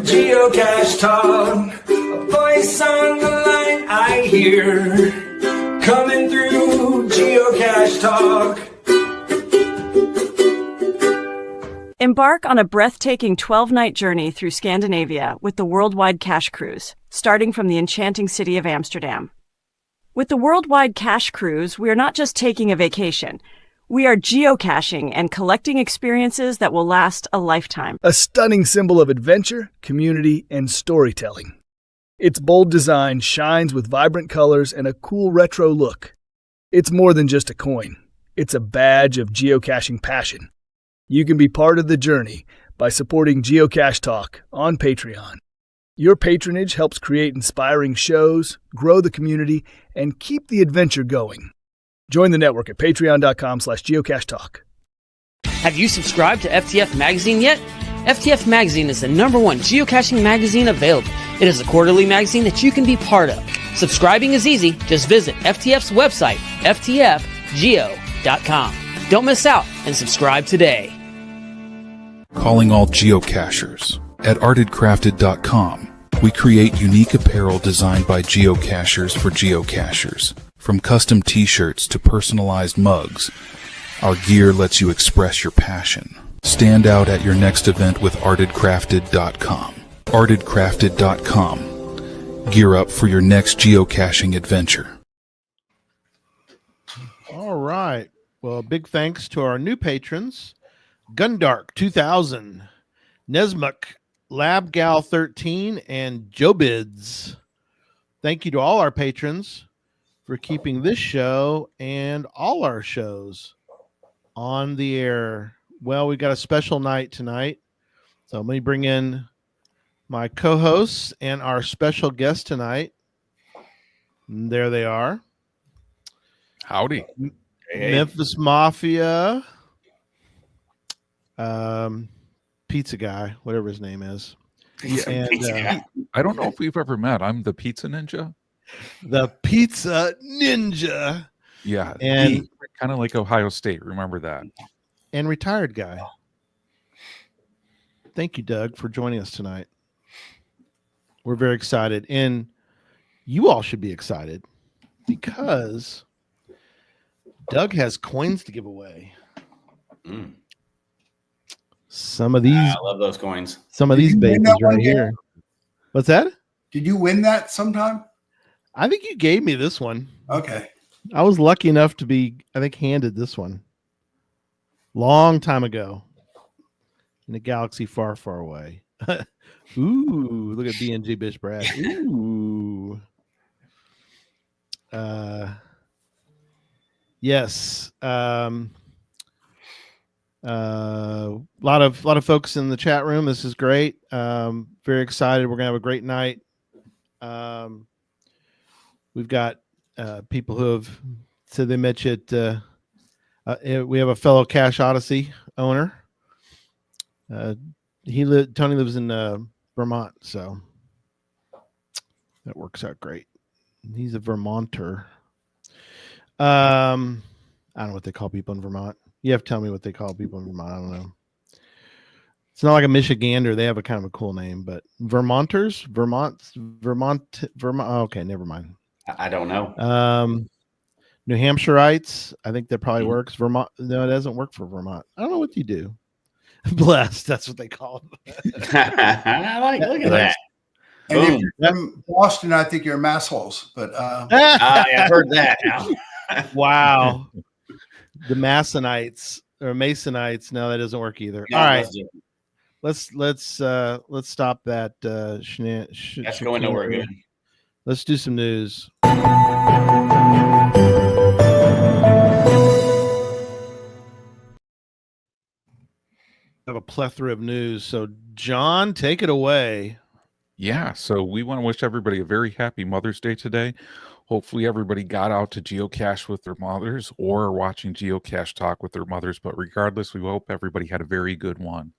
Geocache talk, a voice on the line I hear, coming through Geocache talk. Embark on a breathtaking 12-night journey through Scandinavia with the Worldwide Cache Cruise, starting from the enchanting city of Amsterdam. With the Worldwide Cache Cruise, we are not just taking a vacation. We are geocaching and collecting experiences that will last a lifetime. A stunning symbol of adventure, community, and storytelling. Its bold design shines with vibrant colors and a cool retro look. It's more than just a coin. It's a badge of geocaching passion. You can be part of the journey by supporting Geocache Talk on Patreon. Your patronage helps create inspiring shows, grow the community, and keep the adventure going. Join the network at patreon.com/geocachetalk. Have you subscribed to FTF Magazine yet? FTF Magazine is the #1 geocaching magazine available. It is a quarterly magazine that you can be part of. Subscribing is easy. Just visit FTF's website, ftfgeo.com. Don't miss out and subscribe today. Calling all geocachers. At artedcrafted.com, we create unique apparel designed by geocachers for geocachers. From custom t-shirts to personalized mugs, our gear lets you express your passion. Stand out at your next event with artedcrafted.com. artedcrafted.com. Gear up for your next geocaching adventure. All right. Well, big thanks to our new patrons. Gundark 2000, Nesmuk, Labgal 13, and Jobids. Thank you to all our patrons for keeping this show and all our shows on the air. Well, we got a special night tonight. So let me bring in my co-hosts and our special guest tonight. And there they are. Howdy. Memphis Mafia. Pizza guy, whatever his name is. And I don't know if we've ever met. I'm the Pizza Ninja. The Pizza Ninja. Yeah. And kind of like Ohio State. Remember that. And retired guy. Thank you, Doug, for joining us tonight. We're very excited. And you all should be excited because Doug has coins to give away. Some of these, I love those coins. Some of these babies right here. What's that? Did you win that sometime? I think you gave me this one. Okay. I was lucky enough to be, I think, handed this one long time ago in a galaxy far, far away. Ooh, look at BNG Bish Brad. Ooh. Yes. Lot of folks in the chat room. This is great. Very excited. We're gonna have a great night. We've got people who have said they met you at. We have a fellow Cache Odyssey owner. Tony lives in Vermont, so that works out great. He's a Vermonter. I don't know what they call people in Vermont. You have to tell me what they call people in Vermont. I don't know. It's not like a Michigander. They have a kind of a cool name, but Vermonters, Vermont. Oh, okay, never mind. I don't know. New Hampshireites. I think that probably works. Vermont. No, it doesn't work for Vermont. I don't know what you do. Blessed. That's what they call them. I like. Look at that. And if you're from Boston, I think you're massholes. But I've heard that now. Wow. The Masonites or Masonites. No, that doesn't work either. No, all right. Let's stop that. That's going nowhere good. Let's do some news. Have a plethora of news. So, John, take it away. Yeah, so we want to wish everybody a very happy Mother's Day today. Hopefully everybody got out to geocache with their mothers or are watching Geocache Talk with their mothers. But regardless, we hope everybody had a very good one.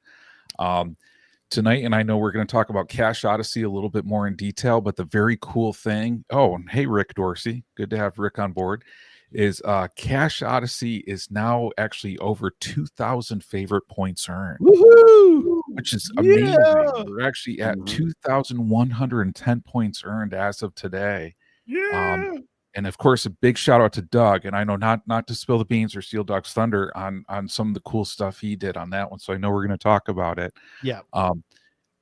Tonight, and I know we're going to talk about Cache Odyssey a little bit more in detail, but the very cool thing, oh, and hey, Rick Dorsey, good to have Rick on board, is Cache Odyssey is now actually over 2,000 favorite points earned. Woohoo! which is amazing. Yeah. We're actually at 2,110 points earned as of today. Yeah. And of course, a big shout out to Doug. And I know not to spill the beans or steal Doug's thunder on some of the cool stuff he did on that one. So I know we're going to talk about it. Yeah.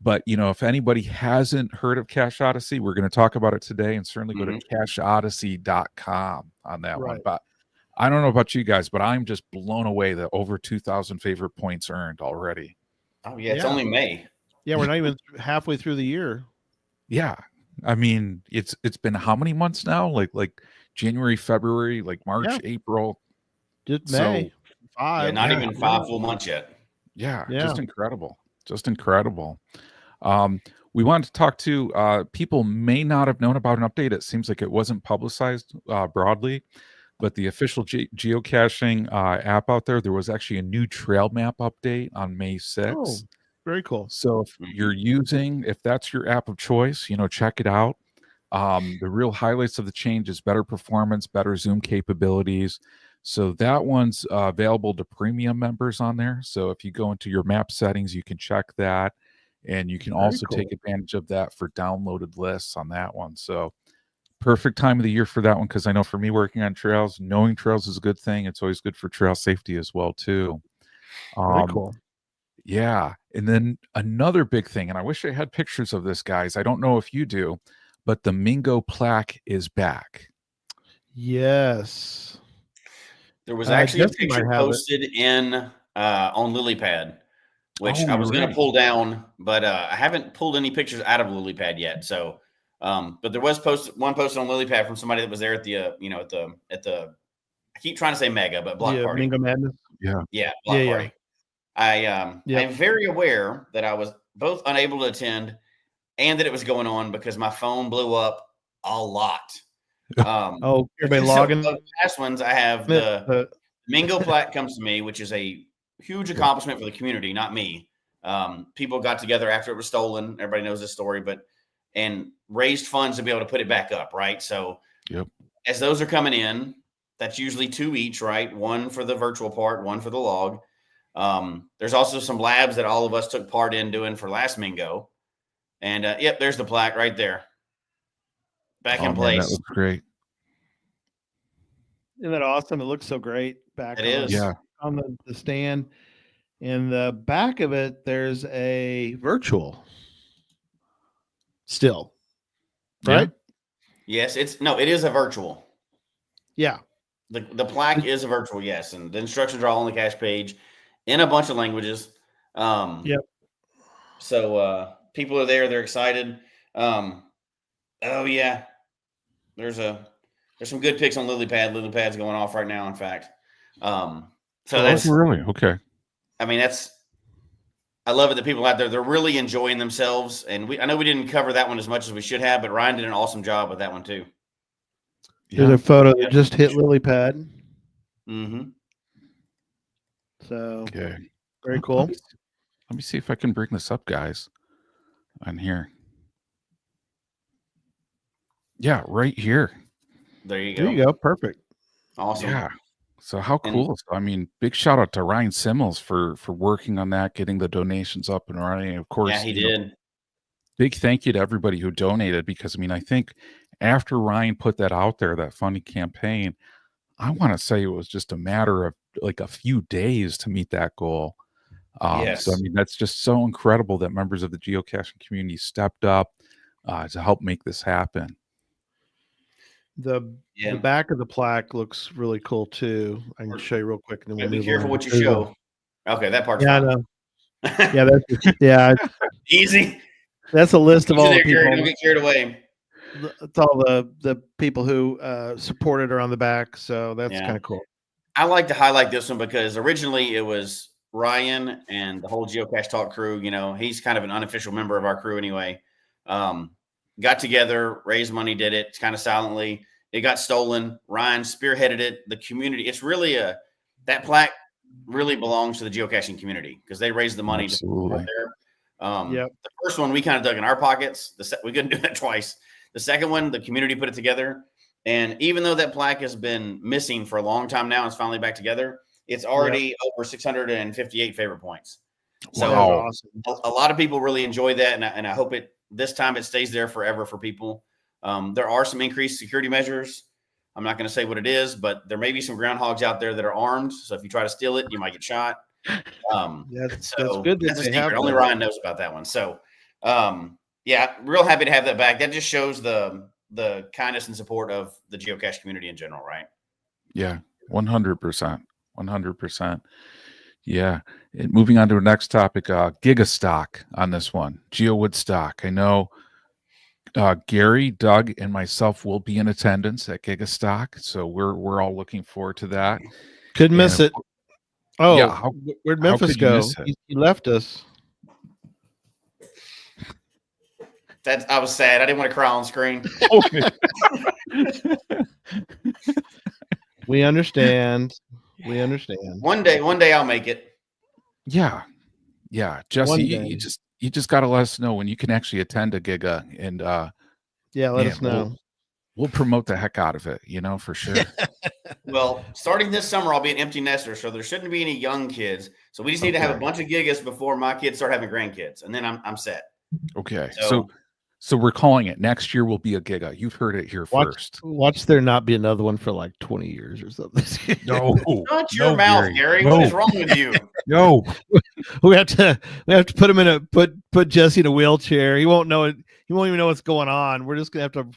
But if anybody hasn't heard of Cache Odyssey, we're going to talk about it today, and certainly go to cacheodyssey.com on that one. But I don't know about you guys, but I'm just blown away that over 2,000 favorite points earned already. Oh yeah, it's only May. Yeah, we're not even halfway through the year. Yeah. I mean, it's been how many months now? Like January, February, like March, April. Just May. 5. Yeah, not even 5 full months yet. Yeah, just incredible. Just incredible. We wanted to talk to people may not have known about an update. It seems like it wasn't publicized broadly, but the official geocaching app out there was actually a new trail map update on May 6th. Oh, very cool. So if that's your app of choice, check it out. The real highlights of the change is better performance, better zoom capabilities. So that one's available to premium members on there. So if you go into your map settings, you can check that. And you can also take advantage of that for downloaded lists on that one. So perfect time of the year for that one, because I know for me working on trails, knowing trails is a good thing. It's always good for trail safety as well, too. Very cool. Yeah. And then another big thing, and I wish I had pictures of this, guys. I don't know if you do, but the Mingo plaque is back. Yes. There was actually a picture posted on LilyPad, which I was going to pull down, but I haven't pulled any pictures out of LilyPad yet. So, but there was one posted on LilyPad from somebody that was there at the, at the, I keep trying to say mega, but block party. Mingo Madness. Yeah. Block party. I'm very aware that I was both unable to attend and that it was going on because my phone blew up a lot. Everybody logging. So the past ones, I have the Mingo plaque comes to me, which is a huge accomplishment for the community, not me. People got together after it was stolen. Everybody knows this story, and raised funds to be able to put it back up. Right. So as those are coming in, that's usually 2 each, right? One for the virtual part, one for the log. There's also some labs that all of us took part in doing for last Mingo. And there's the plaque right there. Back in place. That looks great. Isn't that awesome? It looks so great back on the stand. In the back of it, there's a virtual still. Right? Yes, it is a virtual. Yeah. The plaque is a virtual, yes. And the instructions are all on the cache page in a bunch of languages. So people are there, they're excited. There's some good picks on LilyPad. LilyPad's going off right now, in fact. That's really okay. I mean, I love it that people out there, they're really enjoying themselves. And I know we didn't cover that one as much as we should have, but Ryan did an awesome job with that one too. There's a photo that just hit LilyPad. So very cool. Let me see if I can bring this up, guys, on here. Yeah, right here. There you go. There you go. Perfect. Awesome. Yeah. So how cool. I mean, big shout out to Ryan Simmels for working on that, getting the donations up and running. Of course, he did. Big thank you to everybody who donated, because I mean, I think after Ryan put that out there, that funding campaign, I want to say it was just a matter of like a few days to meet that goal. So I mean, that's just so incredible that members of the geocaching community stepped up to help make this happen. The back of the plaque looks really cool too. I can show you real quick. And then be careful what you show. Okay, that part's fine. That's easy. That's a list of all the people. Don't get carried away. It's all the people who supported her on the back. So that's kind of cool. I like to highlight this one because originally it was Ryan and the whole Geocache Talk crew. He's kind of an unofficial member of our crew anyway. Got together, raised money, did it kind of silently. It got stolen. Ryan spearheaded it. The community, it's really that plaque really belongs to the geocaching community because they raised the money. Absolutely. To put it there. The first one we kind of dug in our pockets. We couldn't do that twice. The second one, the community put it together. And even though that plaque has been missing for a long time now, it's finally back together. It's already over 658 favorite points. So Wow. a lot of people really enjoy that, and I hope this time it stays there forever for people. There are some increased security measures. I'm not going to say what it is, but there may be some groundhogs out there that are armed. So if you try to steal it, you might get shot. That's good. That's a secret. Only Ryan knows about that one. So, yeah, real happy to have that back. That just shows the kindness and support of the geocache community in general, right? Yeah, 100%. 100%. Yeah. And moving on to the next topic, Gigastock on this one, GeoWoodstock. I know Gary, Doug, and myself will be in attendance at Gigastock, so we're all looking forward to that. Couldn't miss it. Oh, yeah, where'd Memphis go? He left us. I was sad. I didn't want to cry on screen. We understand. We understand. One day I'll make it. Yeah. Jesse, you just got to let us know when you can actually attend a Giga, and let us know. We'll promote the heck out of it, for sure. Well, starting this summer, I'll be an empty nester, so there shouldn't be any young kids. So we just need to have a bunch of Gigas before my kids start having grandkids, and then I'm set. Okay. So we're calling it next year will be a Giga. You've heard it here first. Watch there not be another one for like 20 years or something. No. Not your mouth, Gary. No. What is wrong with you? No. we have to put him in put Jesse in a wheelchair. He won't know it. He won't even know what's going on. We're just gonna have to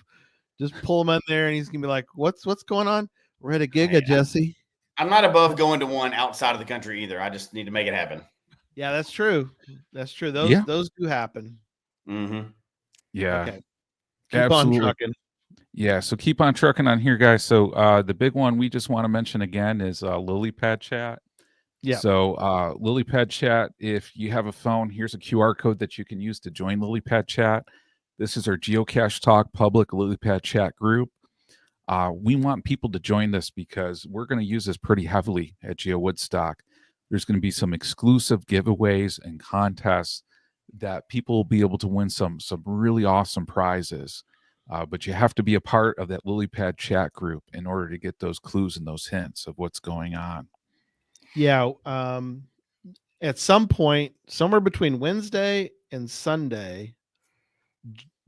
just pull him in there, and he's gonna be like, What's going on? We're at a Giga, Jesse. I'm not above going to one outside of the country either. I just need to make it happen. Yeah, that's true. That's true. Those do happen. Mm-hmm. Yeah. Okay. Keep on trucking. Yeah, so keep on trucking on here, guys. So the big one we just want to mention again is LilyPad Chat. Yeah. So LilyPad Chat, if you have a phone, here's a QR code that you can use to join LilyPad Chat. This is our Geocache Talk public LilyPad Chat group. We want people to join this because we're going to use this pretty heavily at GeoWoodstock. There's going to be some exclusive giveaways and contests that people will be able to win some really awesome prizes. But you have to be a part of that LilyPad Chat group in order to get those clues and those hints of what's going on. Yeah. At some point, somewhere between Wednesday and Sunday,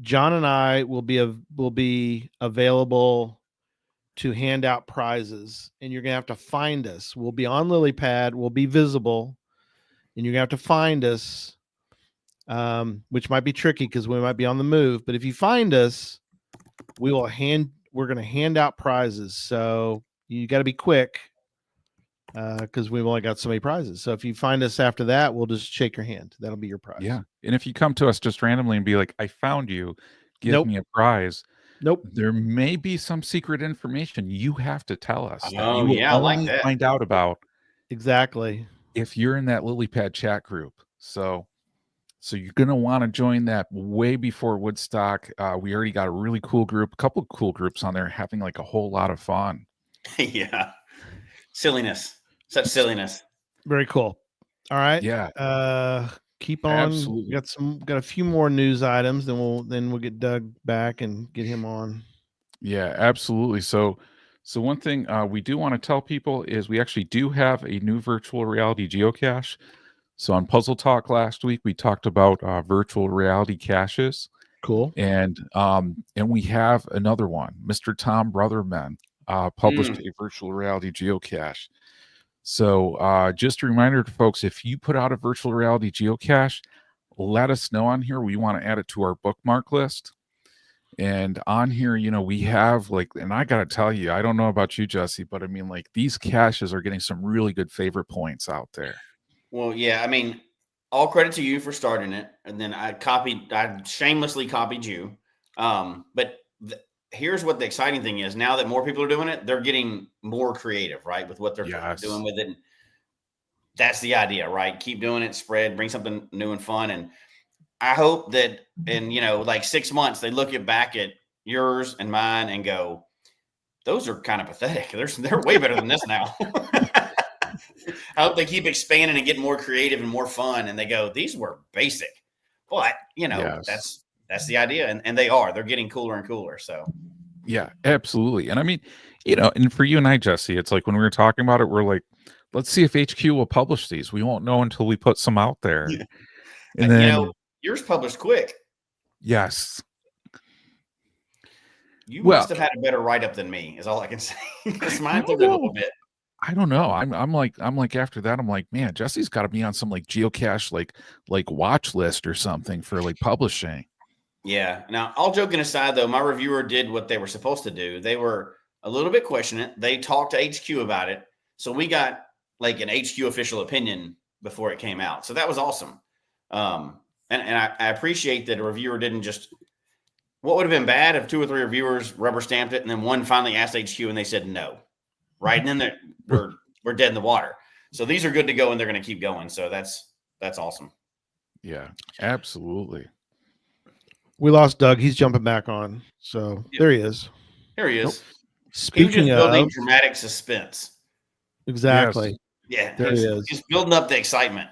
John and I will be available to hand out prizes, and you're gonna have to find us. We'll be on LilyPad. We'll be visible, and you're gonna have to find us. Which might be tricky because we might be on the move. But if you find us, we're going to hand out prizes. So you got to be quick because we've only got so many prizes. So if you find us after that, we'll just shake your hand. That'll be your prize. Yeah. And if you come to us just randomly and be like, I found you, give me a prize. Nope. There may be some secret information you have to tell us. Oh, yeah, I like that. Find out about. Exactly. If you're in that LilyPad Chat group. So you're going to want to join that way before Woodstock. We already got a really cool group, a couple of cool groups on there having like a whole lot of fun. Yeah. Silliness. Such silliness. Very cool. All right. Yeah. Keep on. Absolutely. Got a few more news items, then we'll get Doug back and get him on. Yeah, absolutely. So one thing we do want to tell people is we actually do have a new virtual reality geocache. So on Puzzle Talk last week, we talked about virtual reality caches. Cool. And we have another one. Mr. Tom Brotherman published a virtual reality geocache. So just a reminder to folks, if you put out a virtual reality geocache, let us know on here. We want to add it to our bookmark list. And on here, we have and I got to tell you, I don't know about you, Jesse, but I mean, these caches are getting some really good favorite points out there. Well, yeah, I mean, all credit to you for starting it. And then I shamelessly copied you. But here's what the exciting thing is. Now that more people are doing it, they're getting more creative, right? With what they're doing with it. And that's the idea, right? Keep doing it, spread, bring something new and fun. And I hope that in, 6 months, they look back at yours and mine and go, those are kind of pathetic. They're way better than this now. I hope they keep expanding and getting more creative and more fun. And they go, these were basic, but that's the idea. And they're getting cooler and cooler. So yeah, absolutely. And I mean, and for you and I, Jesse, it's like when we were talking about it, we're like, let's see if HQ will publish these. We won't know until we put some out there. And then, you know, yours published quick. Yes. You must have had a better write-up than me, is all I can say. Because mine took a little bit. I don't know. I'm like after that, I'm like, man, Jesse's got to be on some like geocache like watch list or something for like publishing. Yeah. Now, all joking aside, though, my reviewer did what they were supposed to do. They were a little bit questioning. They talked to HQ about it, so we got like an HQ official opinion before it came out. So that was awesome. And I appreciate that a reviewer didn't just. What would have been bad if 2 or 3 reviewers rubber stamped it and then one finally asked HQ and they said no, right? And then we're dead in the water. So these are good to go and they're going to keep going. So that's awesome. Yeah, absolutely. We lost Doug. He's jumping back on. So there he is. Here he is. Nope. Speaking of building of dramatic suspense. Exactly. Yes. Yeah. There he is. He's building up the excitement.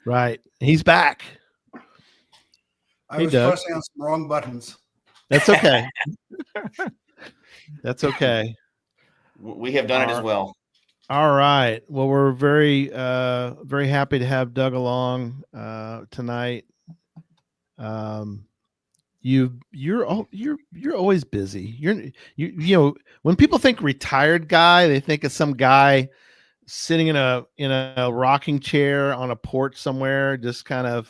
Right. He's back. I was pressing on some wrong buttons. That's okay. That's okay. We have done it as well. All right. Well, we're very happy to have Doug along tonight. You're always busy. You know, when people think retired guy, they think of some guy sitting in a rocking chair on a porch somewhere, just kind of.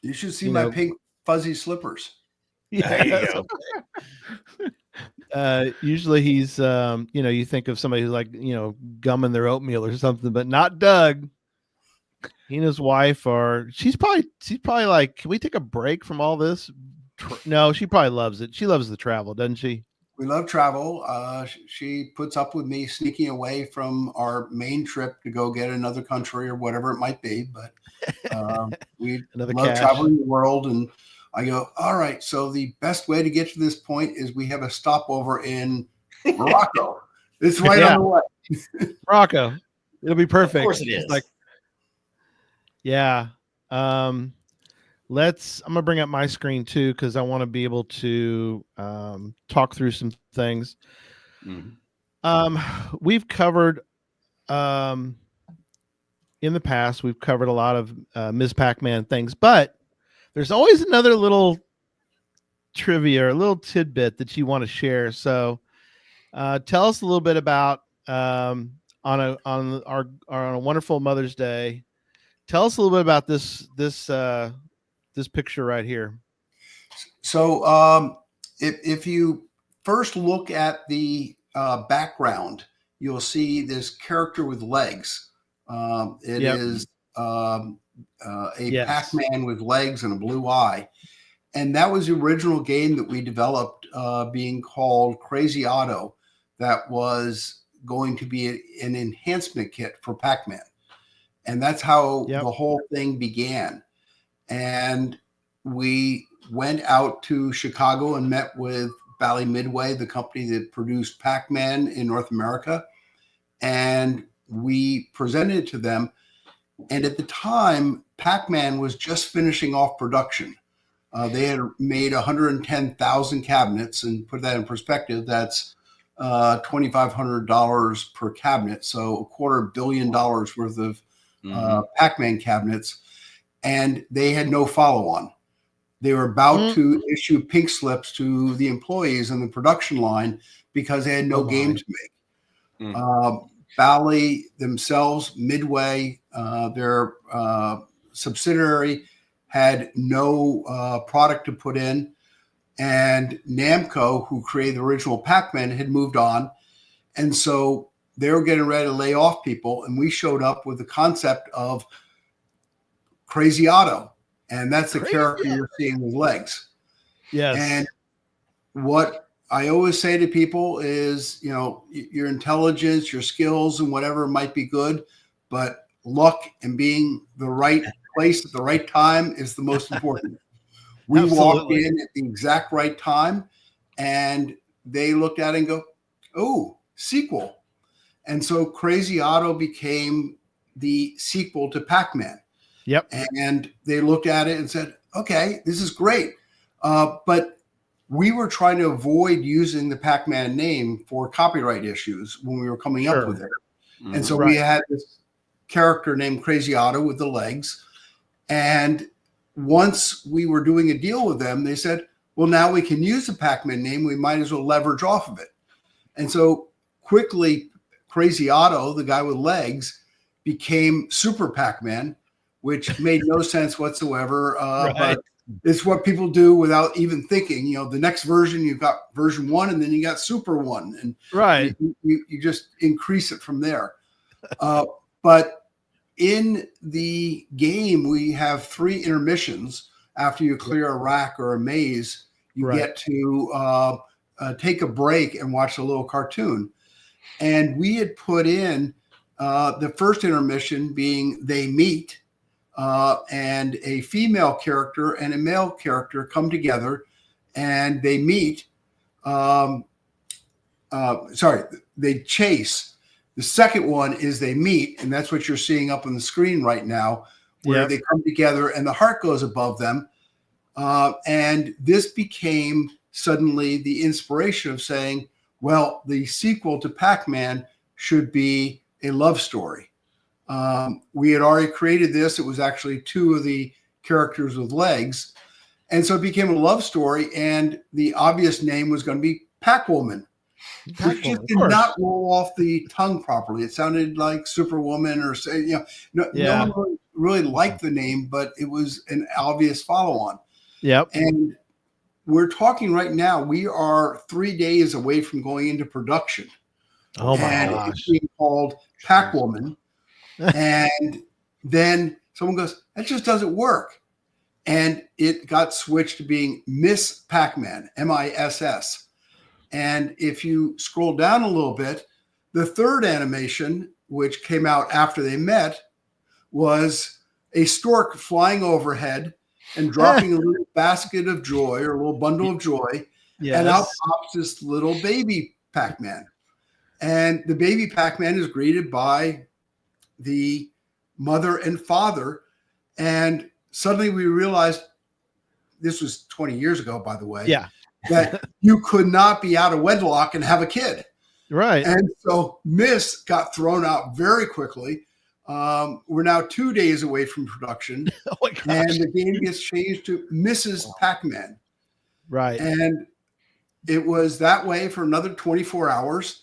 You should see my pink fuzzy slippers. Yeah. Usually he's you think of somebody who's like, gumming their oatmeal or something, but not Doug. He and his wife she's probably like, can we take a break from all this? No, she probably loves it. She loves the travel, doesn't she? We love travel. She puts up with me sneaking away from our main trip to go get another country or whatever it might be. But we love traveling the world. And I go, all right, so the best way to get to this point is we have a stopover in Morocco. It's right on the way. Morocco. It'll be perfect. Of course it is. Yeah. I'm gonna bring up my screen too, because I want to be able to talk through some things. We've covered in the past, we've covered a lot of Ms. Pac-Man things, but there's always another little trivia or a little tidbit that you want to share. So tell us a little bit about on a wonderful Mother's Day. Tell us a little bit about this picture right here. So if you first look at the background, you'll see this character with legs. It is Pac-Man with legs and a blue eye. And that was the original game that we developed being called Crazy Auto, that was going to be an enhancement kit for Pac-Man. And that's how the whole thing began. And we went out to Chicago and met with Bali Midway, the company that produced Pac-Man in North America. And we presented it to them. And at the time, Pac-Man was just finishing off production. They had made 110,000 cabinets, and put that in perspective, that's $2,500 per cabinet. So $250 million worth of Pac-Man cabinets. And they had no follow-on. They were about to issue pink slips to the employees in the production line because they had no game to make. Bali themselves, Midway, their subsidiary, had no product to put in. And Namco, who created the original Pac-Man, had moved on. And so they were getting ready to lay off people. And we showed up with the concept of Crazy Auto. And that's the character you're seeing with legs. Yes. And what I always say to people is, your intelligence, your skills, and whatever might be good, but luck and being the right place at the right time is the most important. We walked in at the exact right time, and they looked at it and go, oh, sequel. And so Crazy Auto became the sequel to Pac-Man. Yep. And they looked at it and said, okay, this is great. But we were trying to avoid using the Pac-Man name for copyright issues when we were coming up with it. And so we had this character named Crazy Otto with the legs. And once we were doing a deal with them, they said, well, now we can use the Pac-Man name. We might as well leverage off of it. And so quickly, Crazy Otto, the guy with legs, became Super Pac-Man, which made no sense whatsoever. But it's what people do without even thinking. You know, the next version, you've got version 1, and then you got Super 1. And you just increase it from there. But in the game, we have 3 intermissions. After you clear a rack or a maze, you get to take a break and watch a little cartoon. And we had put in the first intermission being they meet, and a female character and a male character come together and they meet. They chase. The second one is they meet, and that's what you're seeing up on the screen right now, where they come together and the heart goes above them. And this became suddenly the inspiration of saying, well, the sequel to Pac-Man should be a love story. We had already created this. It was actually 2 of the characters with legs. And so it became a love story. And the obvious name was going to be Pac-Woman, which just did not roll off the tongue properly. It sounded like Superwoman or, no one really liked the name, but it was an obvious follow-on. Yep. And we're talking right now, we are 3 days away from going into production. Oh my gosh. It's being called Pac-Woman. And then someone goes, that just doesn't work. And it got switched to being Miss Pac-Man, MISS. And if you scroll down a little bit, the third animation, which came out after they met, was a stork flying overhead and dropping a little basket of joy or a little bundle of joy. And out pops this little baby Pac-Man. And the baby Pac-Man is greeted by the mother and father. And suddenly we realized, this was 20 years ago, by the way, that you could not be out of wedlock and have a kid. Right. And so Miss got thrown out very quickly. We're now 2 days away from production. And the game gets changed to Mrs. Pac-Man. Right. And it was that way for another 24 hours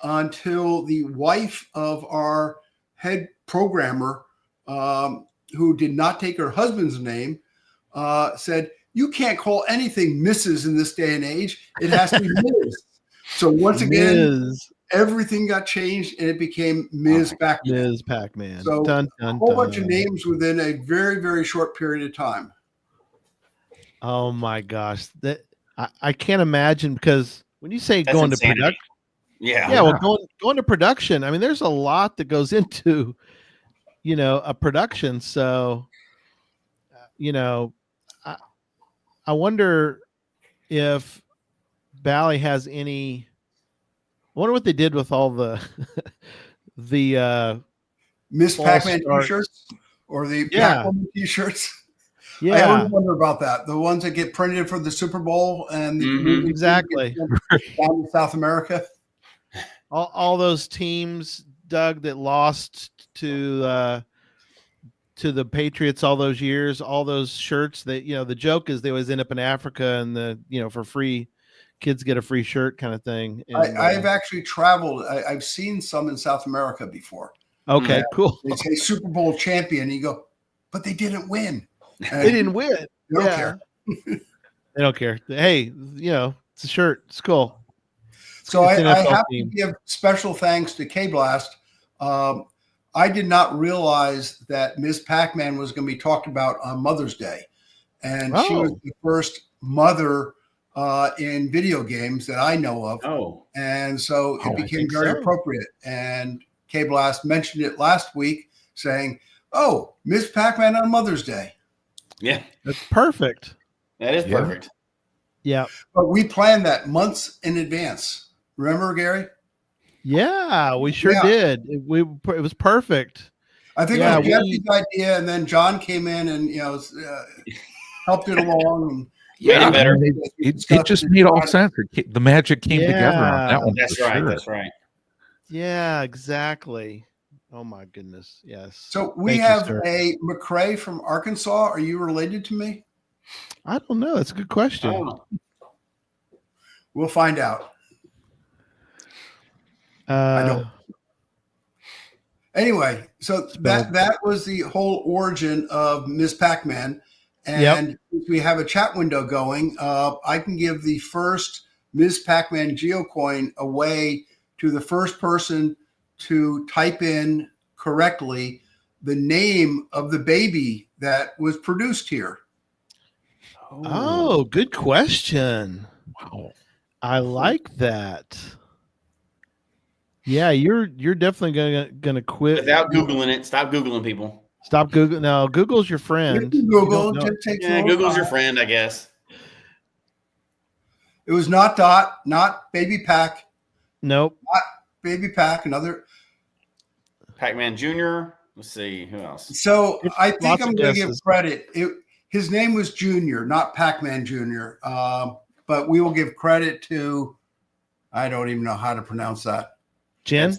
until the wife of our head programmer, who did not take her husband's name, said, you can't call anything Mrs. in this day and age. It has to be Ms. So once again, everything got changed and it became Ms. Pac-Man. Ms. Pac-Man. So a whole bunch of names within a very, very short period of time. Oh my gosh. I can't imagine, because when you say going to production, going to production, I mean, there's a lot that goes into, a production. So, I wonder if Bali has any. I wonder what they did with all the Miss Pac-Man t-shirts or the Pac-Man t-shirts. Yeah, I always wonder about that. The ones that get printed for the Super Bowl and exactly down in South America. All those teams, Doug, that lost to the Patriots all those years, all those shirts that, the joke is they always end up in Africa and for free, kids get a free shirt kind of thing. And, I've actually traveled. I've seen some in South America before. Okay, cool. They say Super Bowl champion. You go, but they didn't win. And they didn't win. They don't care. They don't care. Hey, it's a shirt. It's cool. So I have to give special thanks to K-Blast. I did not realize that Ms. Pac-Man was going to be talked about on Mother's Day. And she was the first mother in video games that I know of. And so it became very appropriate. And K-Blast mentioned it last week saying, Ms. Pac-Man on Mother's Day. Yeah. That's perfect. That is perfect. Yeah. But we planned that months in advance. Remember, Gary? Yeah, we sure did. It was perfect. I think it was Jeffy's idea, and then John came in and helped it along. And better. It just made all sense. The magic came together on that one. That's right. That's right. Yeah, exactly. Oh my goodness. Yes. So we Thank you, have sir. a Macrae from Arkansas. Are you related to me? I don't know. That's a good I question. don't know. We'll find out. I don't. Anyway, so that was the whole origin of Ms. Pac-Man. And if we have a chat window going, I can give the first Ms. Pac-Man geocoin away to the first person to type in correctly the name of the baby that was produced here. Oh, good question. Wow. I like that. Yeah, you're definitely gonna quit Without Googling it. Stop Googling people. Stop Google. No, Google's your friend. Google just takes a little Google's time. your friend, I guess. It was not Dot, not Baby Pac. Nope. Not Baby Pac, another. Pac-Man Jr. Let's see who else. So I think Lots I'm of going to give guesses. credit. His name was Junior, not Pac-Man Jr. But we will give credit to, I don't even know how to pronounce that. Jen?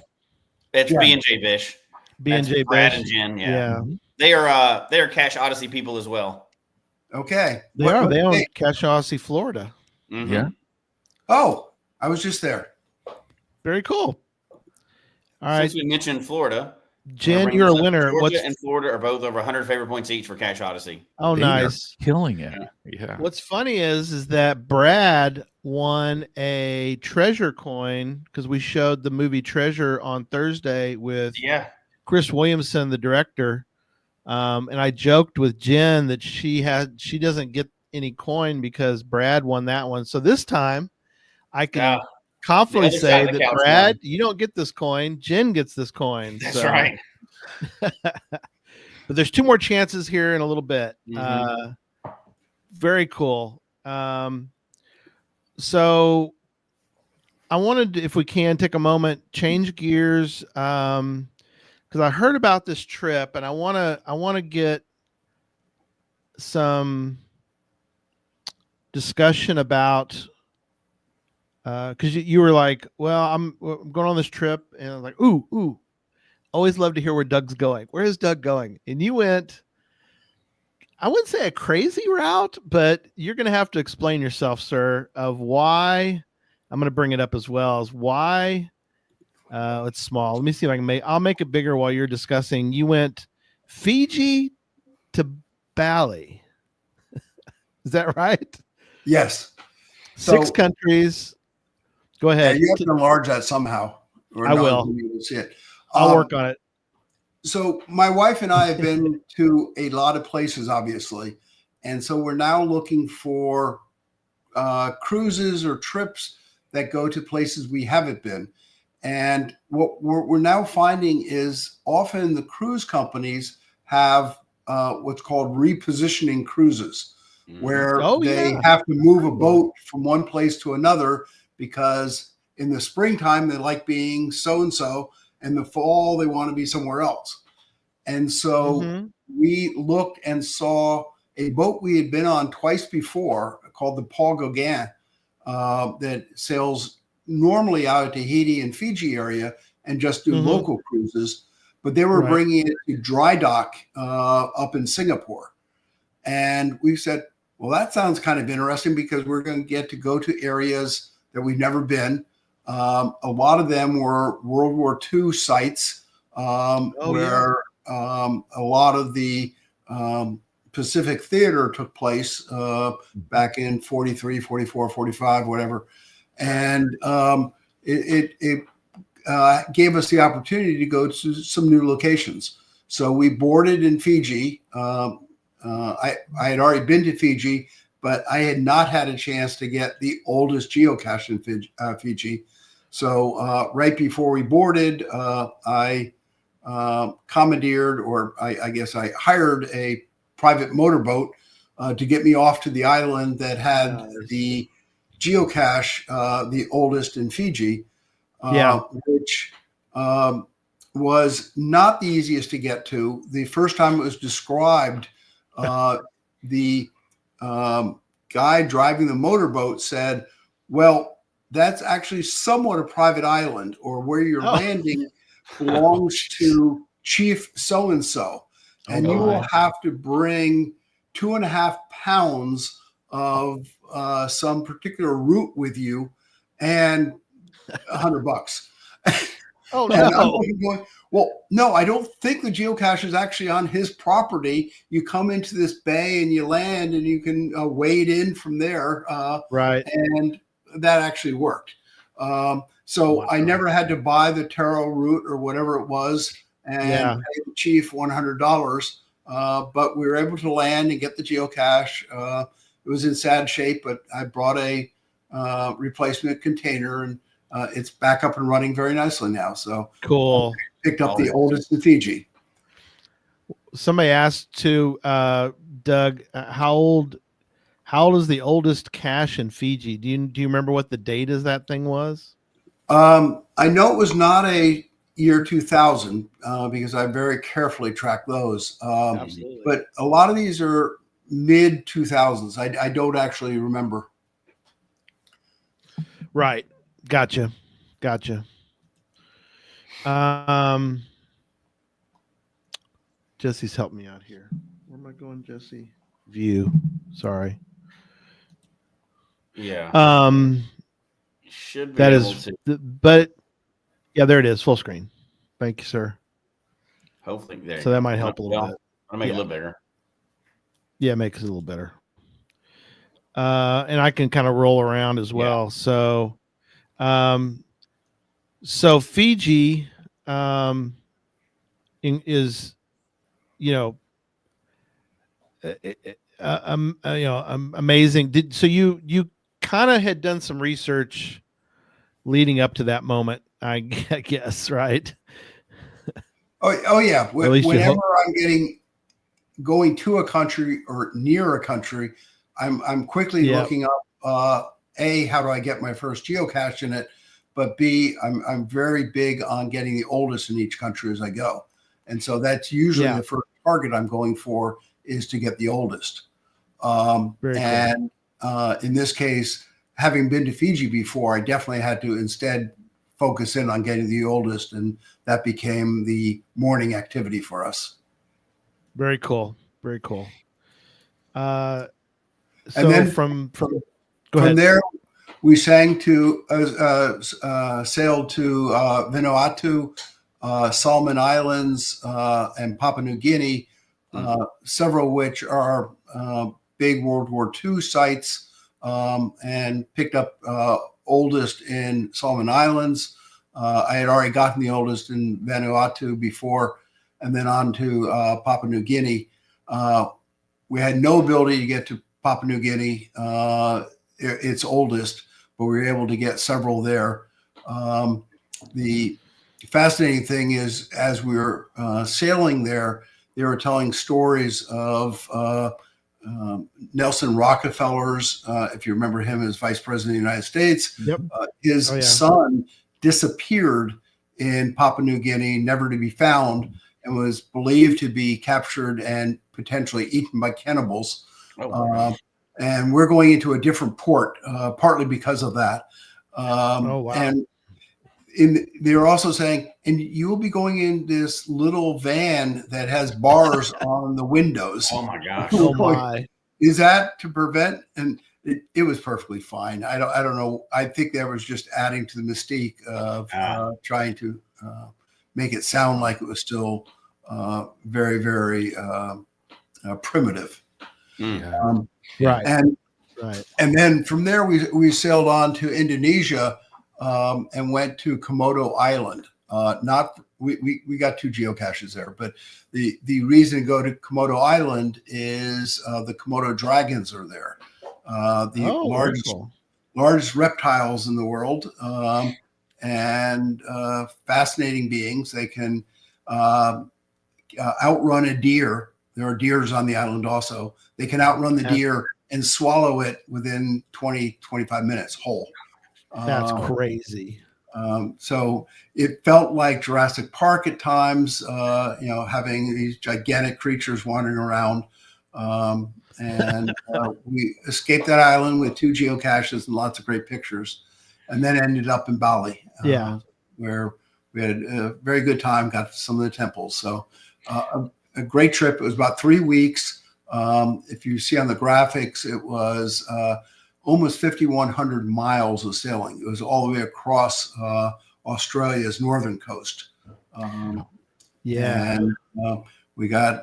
It's Jen. B&J Bish. B&J Brad Bish. and Jen. Yeah. They are Cache Odyssey people as well. Okay. They are. They own Cache Odyssey, Florida. Mm-hmm. Yeah. Oh, I was just there. Very cool. All right. Since we mentioned Florida, Jen, you're a winner. Georgia and Florida are both over 100 favorite points each for Cache Odyssey. Oh, They are nice. killing it. Yeah. What's funny is that Brad won a treasure coin because we showed the movie Treasure on Thursday with Chris Williamson, the director. And I joked with Jen that she doesn't get any coin because Brad won that one. So this time I can confidently say that Brad, you don't get this coin. Jen gets this coin. That's right. But there's two more chances here in a little bit. Very cool. So I wanted to, if we can, take a moment, change gears, because I heard about this trip and I want to get some discussion about because you were like, well, I'm going on this trip, and I was like, ooh, always love to hear where Doug's going. Where is Doug going? And you went, I wouldn't say a crazy route, but you're going to have to explain yourself, sir, of why. I'm going to bring it up as well as why. It's small. Let me see if I can I'll make it bigger while you're discussing. You went Fiji to Bali. Is that right? Yes. 6 countries. Go ahead. Yeah, you have to enlarge that somehow. I will. See it. I'll work on it. So my wife and I have been to a lot of places, obviously. And so we're now looking for cruises or trips that go to places we haven't been. And what we're now finding is often the cruise companies have what's called repositioning cruises, where they have to move a boat from one place to another because in the springtime they like being so-and-so, and the fall they want to be somewhere else. And so we looked and saw a boat we had been on twice before called the Paul Gauguin that sails normally out of Tahiti and Fiji area and just do local cruises, but they were bringing it to dry dock up in Singapore. And we said, well, that sounds kind of interesting because we're going to get to go to areas that we've never been. A lot of them were World War II sites where a lot of the Pacific Theater took place back in 43, 44, 45, whatever. And it gave us the opportunity to go to some new locations. So we boarded in Fiji. I had already been to Fiji, but I had not had a chance to get the oldest geocache in Fiji. So right before we boarded, I commandeered, or I guess I hired a private motorboat to get me off to the island that had the geocache, the oldest in Fiji, which was not the easiest to get to. The first time it was described, the guy driving the motorboat said, well, that's actually somewhat a private island, or where you're landing belongs to Chief so-and-so. And you will have to bring 2.5 pounds of some particular root with you and $100. Oh, And I'm no. going, well, no, I don't think the geocache is actually on his property. You come into this bay and you land, and you can wade in from there. Right. And that actually worked. So I never had to buy the taro root or whatever it was and pay the chief $100. But we were able to land and get the geocache. It was in sad shape, but I brought a replacement container, and it's back up and running very nicely now. So cool. Picked up the oldest in Fiji. Somebody asked to Doug, how old is the oldest cache in Fiji? Do you remember what the date of that thing was? I know it was not a year 2000 because I very carefully track those. Absolutely. But a lot of these are mid 2000s. I don't actually remember. Right. Gotcha. Jesse's helped me out here. Where am I going, Jesse? View. Sorry. Yeah. Should be that able is, to. but yeah, there it is. Full screen. Thank you, sir. Hopefully there. So that might help a little bit. I'll make it a little bigger. Yeah, make it a little better. And I can kind of roll around as well. So, Fiji, is, amazing. So you kind of had done some research leading up to that moment, I guess, right? Oh yeah. Whenever I'm going to a country or near a country, I'm quickly looking up A, how do I get my first geocache in it? But B, I'm very big on getting the oldest in each country as I go. And so that's usually the first target I'm going for, is to get the oldest. In this case, having been to Fiji before, I definitely had to instead focus in on getting the oldest, and that became the morning activity for us. Very cool. And then from there, we sailed to Vanuatu, Solomon Islands, and Papua New Guinea, several of which are big World War II sites, and picked up oldest in Solomon Islands. I had already gotten the oldest in Vanuatu before, and then on to Papua New Guinea. We had no ability to get to Papua New Guinea, its oldest, but we were able to get several there. The fascinating thing is, as we were sailing there, they were telling stories of Nelson Rockefeller's, if you remember him as Vice President of the United States, his son disappeared in Papua New Guinea, never to be found, and was believed to be captured and potentially eaten by cannibals. And we're going into a different port, partly because of that. And they were also saying, and you will be going in this little van that has bars on the windows. Oh my gosh! Oh my! Is that to prevent? And it was perfectly fine. I don't know. I think that was just adding to the mystique of trying to make it sound like it was still very, very primitive. Right. And then from there we sailed on to Indonesia and went to Komodo Island. We got 2 geocaches there, but the reason to go to Komodo Island is the Komodo dragons are there. Largest reptiles in the world, and fascinating beings. They can outrun a deer. There are deers on the island also. They can outrun the deer and swallow it within 20-25 minutes whole. That's crazy. So it felt like Jurassic Park at times, having these gigantic creatures wandering around. And we escaped that island with 2 geocaches and lots of great pictures. and then ended up in Bali. Where we had a very good time, got to some of the temples. So a great trip. It was about 3 weeks. If you see on the graphics, it was almost 5,100 miles of sailing. It was all the way across Australia's northern coast. And we got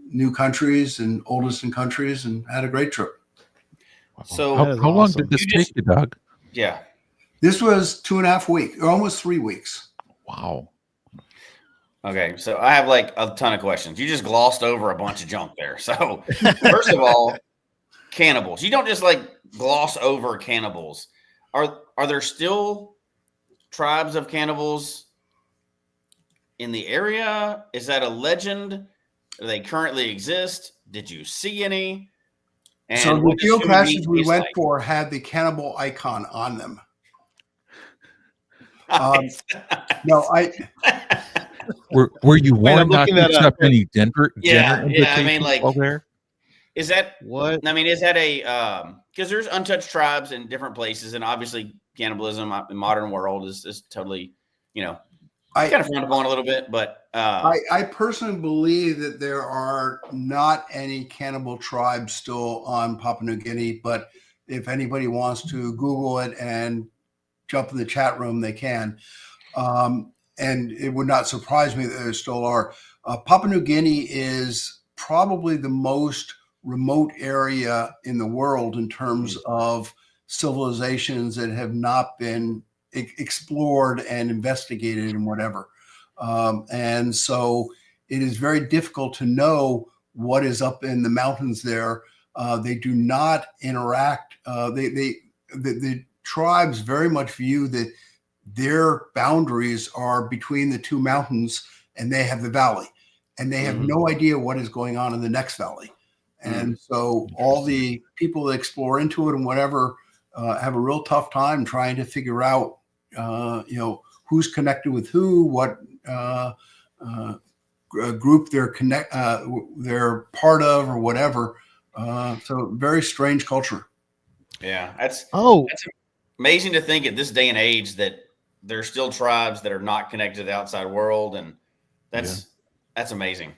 new countries and old distant countries and had a great trip. So how long did this take you, Doug? Yeah. This was 2.5 weeks, or almost 3 weeks. Wow. Okay, so I have like a ton of questions. You just glossed over a bunch of junk there. So first of all, cannibals. You don't just like gloss over cannibals. Are there still tribes of cannibals in the area? Is that a legend? Do they currently exist? Did you see any? And so the geocaches we went for had the cannibal icon on them. No, were you warned not to accept any dinner I invitations mean, like, while there? Is that what? I mean, is that a because there's untouched tribes in different places, and obviously cannibalism in the modern world is totally, kind of frowned upon a little bit. But I personally believe that there are not any cannibal tribes still on Papua New Guinea. But if anybody wants to Google it and jump in the chat room, they can. And it would not surprise me that there still are. Papua New Guinea is probably the most remote area in the world in terms of civilizations that have not been explored and investigated and whatever. And so it is very difficult to know what is up in the mountains there. They do not interact. The tribes very much view that their boundaries are between the two mountains, and they have the valley, and they have no idea what is going on in the next valley. And so all the people that explore into it and whatever have a real tough time trying to figure out, who's connected with who, what group they're part of or whatever. So very strange culture. Yeah, that's amazing to think at this day and age that there's still tribes that are not connected to the outside world, and that's amazing.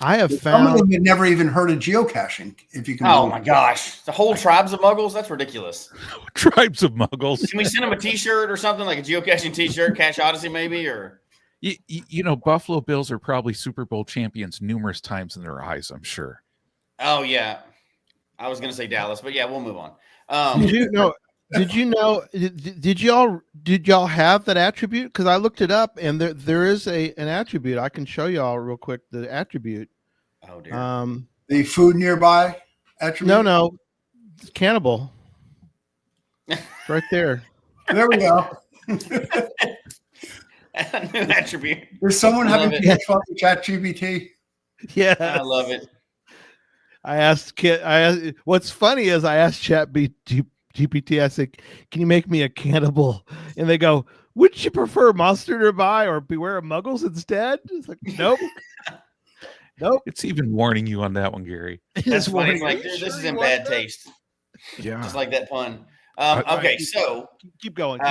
I have some of them had never even heard of geocaching. If you can. Oh my gosh, the whole tribes of muggles. That's ridiculous. Tribes of muggles. Can we send them a T-shirt or something, like a geocaching T-shirt, Cache Odyssey maybe, or? Buffalo Bills are probably Super Bowl champions numerous times in their eyes, I'm sure. Oh yeah, I was going to say Dallas, but yeah, we'll move on. Did y'all have that attribute? Because I looked it up, and there is an attribute. I can show y'all real quick the attribute. Oh dear. The food nearby attribute. No, cannibal. It's right there. There we go. A new attribute. There's someone having too much fun with ChatGPT. Yeah, I love it. What's funny is I asked ChatGPT, I said, can you make me a cannibal? And they go, would you prefer monster nearby or beware of muggles instead? It's like, nope. Nope. It's even warning you on that one, Gary. That's funny. It's like, dude, this is in bad taste. Yeah. Just like that pun. Okay, so keep going.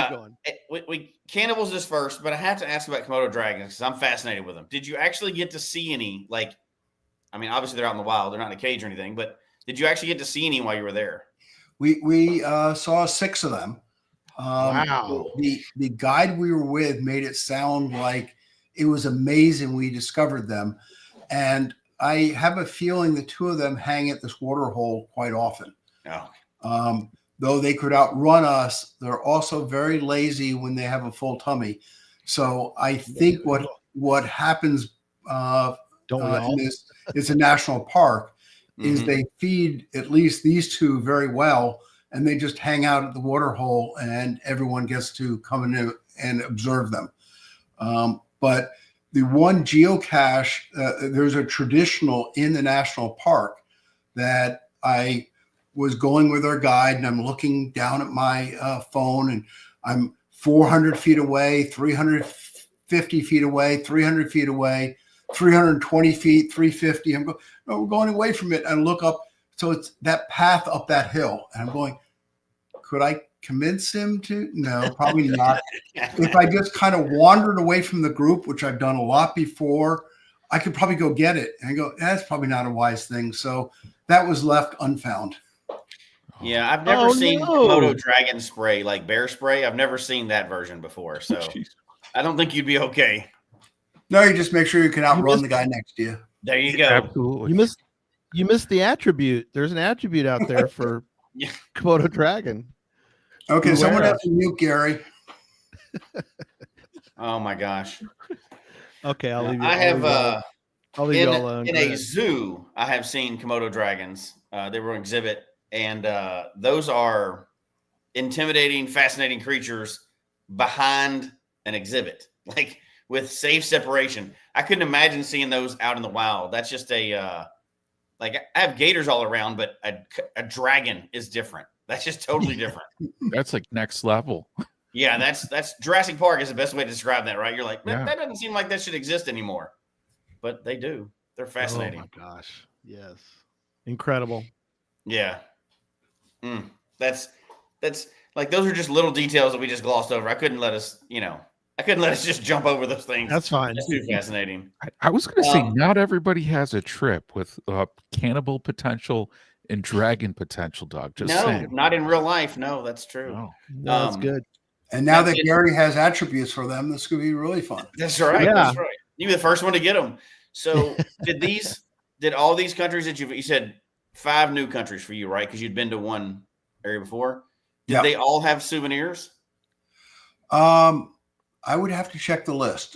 Cannibals is first, but I have to ask about Komodo dragons because I'm fascinated with them. Did you actually get to see any? Obviously they're out in the wild; they're not in a cage or anything. But did you actually get to see any while you were there? We saw 6 of them. Wow. The guide we were with made it sound like it was amazing we discovered them, and I have a feeling the 2 of them hang at this water hole quite often. Oh. Though they could outrun us, they're also very lazy when they have a full tummy. So I think what happens in this is a national park is they feed at least these 2 very well, and they just hang out at the water hole, and everyone gets to come in and observe them. But the one geocache, there's a traditional in the national park that I was going with our guide, and I'm looking down at my phone, and I'm 400 feet away, 350 feet away, 300 feet away, 320 feet, 350. We're going away from it, and look up. So it's that path up that hill, and I'm going, could I convince him to? No, probably not. If I just kind of wandered away from the group, which I've done a lot before, I could probably go get it. And I go, that's probably not a wise thing. So that was left unfound. Yeah, I've never seen Komodo dragon spray, like bear spray. I've never seen that version before. So I don't think you'd be okay. No, you just make sure you can outrun the guy next to you. There you go. Absolutely. You missed the attribute. There's an attribute out there for Komodo dragon. Okay, someone has to mute Gary. Oh my gosh. Okay, I'll leave you. I'll leave you alone. In a zoo, I have seen Komodo dragons. They were on exhibit, and those are intimidating, fascinating creatures behind an exhibit, like with safe separation. I couldn't imagine seeing those out in the wild. That's just I have gators all around, but a dragon is different. That's just totally different. That's like next level. Yeah, that's Jurassic Park is the best way to describe that, right? You're like, that doesn't seem like that should exist anymore. But they do. They're fascinating. Oh my gosh. Yes. Incredible. Yeah. That's like, those are just little details that we just glossed over. I couldn't let us just jump over those things. That's fine. That's too fascinating. I was going to say, not everybody has a trip with cannibal potential and dragon potential, Doug. Just saying. Not in real life. No, that's true. No, that's good. And now that Gary has attributes for them, this could be really fun. That's right. Yeah. That's right. You were the first one to get them. So did all these countries that you said 5 new countries for you, right? Because you'd been to one area before. Did they all have souvenirs? I would have to check the list.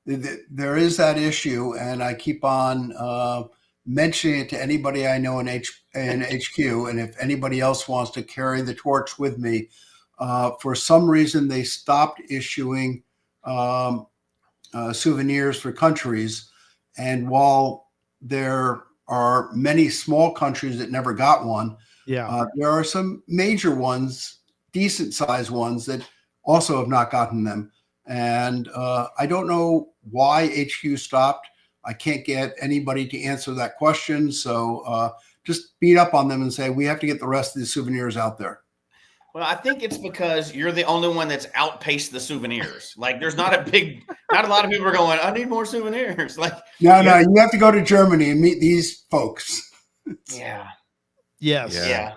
There is that issue, and I keep on mentioning it to anybody I know in HQ. And if anybody else wants to carry the torch with me, for some reason they stopped issuing souvenirs for countries. And while there are many small countries that never got one, there are some major ones, decent sized ones, that also have not gotten them. And I don't know why HQ stopped. I can't get anybody to answer that question. So just beat up on them and say, we have to get the rest of the souvenirs out there. Well, I think it's because you're the only one that's outpaced the souvenirs. Like, there's not a lot of people are going, I need more souvenirs. Like, no, you have to go to Germany and meet these folks. Yeah. Yes. Yeah.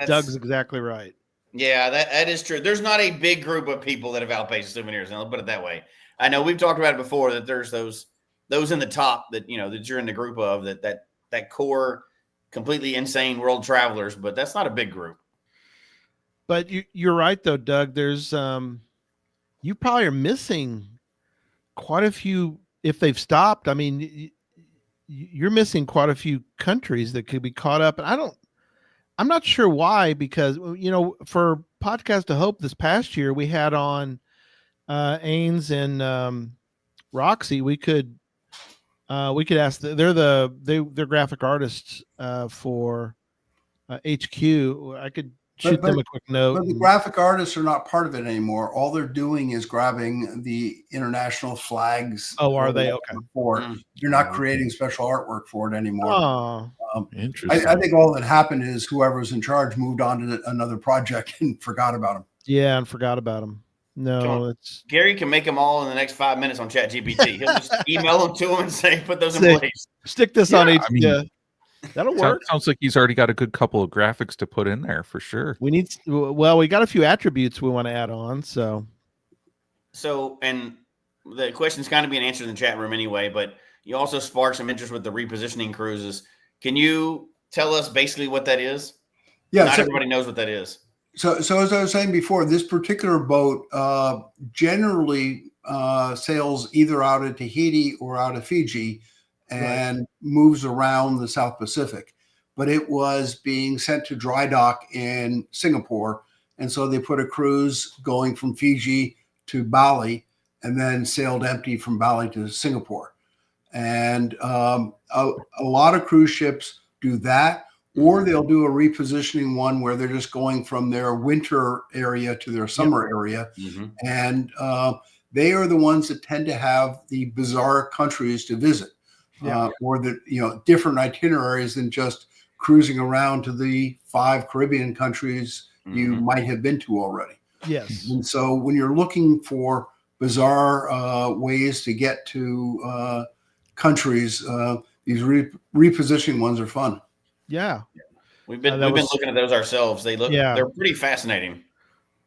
Doug's exactly right. Yeah, that is true. There's not a big group of people that have outpaced souvenirs. And I'll put it that way. I know we've talked about it before, that there's those in the top that, that you're in the group of, that core, completely insane world travelers, but that's not a big group. But you're right, though, Doug. There's you probably are missing quite a few. If they've stopped, I mean, you're missing quite a few countries that could be caught up. And I'm not sure why, because for Podcast of Hope this past year, we had on Ains and Roxy. We could ask. They're graphic artists for HQ. I could shoot them a quick note. But the graphic artists are not part of it anymore. All they're doing is grabbing the international flags. Oh, are they? Okay. You're not creating special artwork for it anymore. Oh, interesting. I think all that happened is whoever was in charge moved on to another project and forgot about them. Yeah, and forgot about them. No, Gary can make them all in the next 5 minutes on ChatGPT. He'll just email them to him and say, put those in place. Stick this on HQ. That'll work. Sounds like he's already got a good couple of graphics to put in there for sure. We got a few attributes we want to add on. So, and the question's kind of being answered in the chat room anyway, but you also sparked some interest with the repositioning cruises. Can you tell us basically what that is? Yeah. Not everybody knows what that is. So as I was saying before, this particular boat generally sails either out of Tahiti or out of Fiji, and moves around the South Pacific. But it was being sent to dry dock in Singapore. And so they put a cruise going from Fiji to Bali and then sailed empty from Bali to Singapore. And a lot of cruise ships do that, or they'll do a repositioning one where they're just going from their winter area to their summer area. Mm-hmm. And they are the ones that tend to have the bizarre countries to visit. Or the different itineraries than just cruising around to the 5 Caribbean countries you might have been to already. Yes. And so when you're looking for bizarre ways to get to countries, these repositioning ones are fun. Yeah. We've been looking at those ourselves. They're pretty fascinating.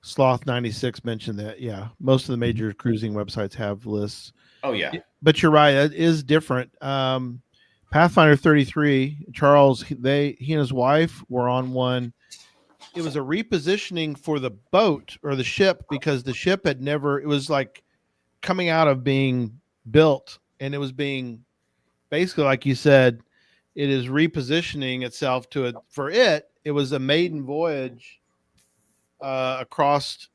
Sloth 96 mentioned that. Yeah. Most of the major cruising websites have lists. Oh yeah. But you're right. It is different. Pathfinder 33, Charles, he and his wife were on one. It was a repositioning for the boat or the ship because the ship it was like coming out of being built, and it was being basically, like you said, it is repositioning itself it was a maiden voyage across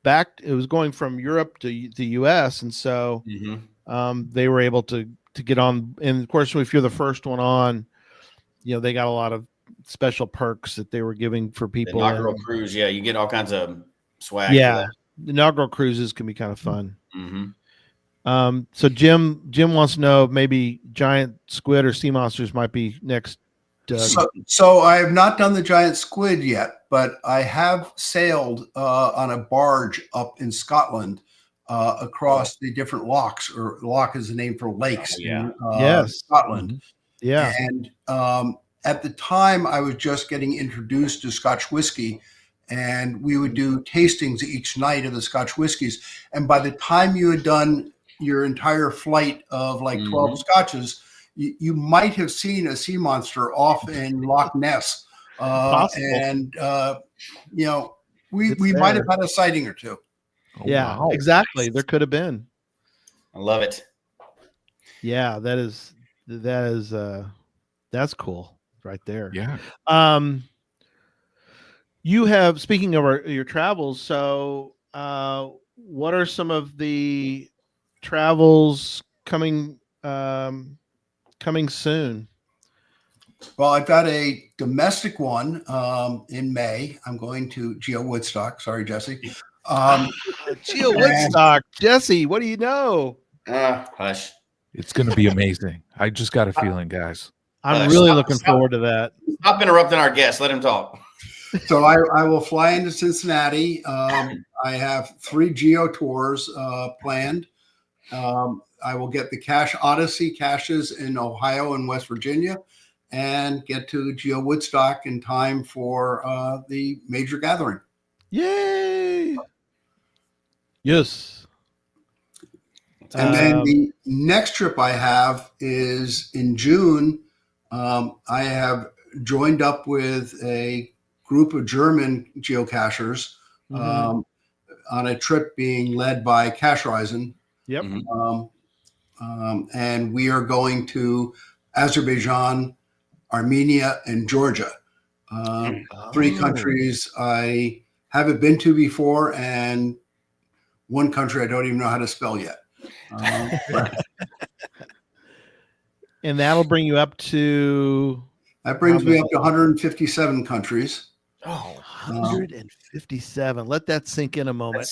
back. It was going from Europe to the US. And so they were able to get on. And of course, if you're the first one on, they got a lot of special perks that they were giving for people. The inaugural cruise. Yeah. You get all kinds of swag. Yeah. The inaugural cruises can be kind of fun. So Jim wants to know if maybe giant squid or sea monsters might be next. So I have not done the giant squid yet, but I have sailed on a barge up in Scotland across the different lochs, or loch is the name for lakes in Scotland. Yeah. And at the time I was just getting introduced to Scotch whiskey, and we would do tastings each night of the Scotch whiskeys. And by the time you had done your entire flight of like 12 scotches, you might have seen a sea monster off in Loch Ness. And, we might have had a sighting or two. Oh, yeah, wow. Exactly. There could have been. I love it. Yeah, that's cool right there. Yeah. You have, speaking of your travels, so what are some of the travels coming soon? Well, I've got a domestic one in May. I'm going to Geo Woodstock. Sorry, Jesse. Geo Woodstock. Jesse, what do you know? Hush. It's going to be amazing. I just got a feeling, guys. I'm really looking forward to that. Stop interrupting our guest. Let him talk. So I will fly into Cincinnati. I have 3 Geo tours planned. I will get the Cache Odyssey caches in Ohio and West Virginia, and get to Geo Woodstock in time for the major gathering. Yay! Yes. And then the next trip I have is in June. I have joined up with a group of German geocachers on a trip being led by Cache Odyssey. Yep. And we are going to Azerbaijan, Armenia, and Georgia. 3 countries I haven't been to before, and 1 country I don't even know how to spell yet. And that'll bring you up to... That brings me up to 157 countries. Oh, 157. Let that sink in a moment.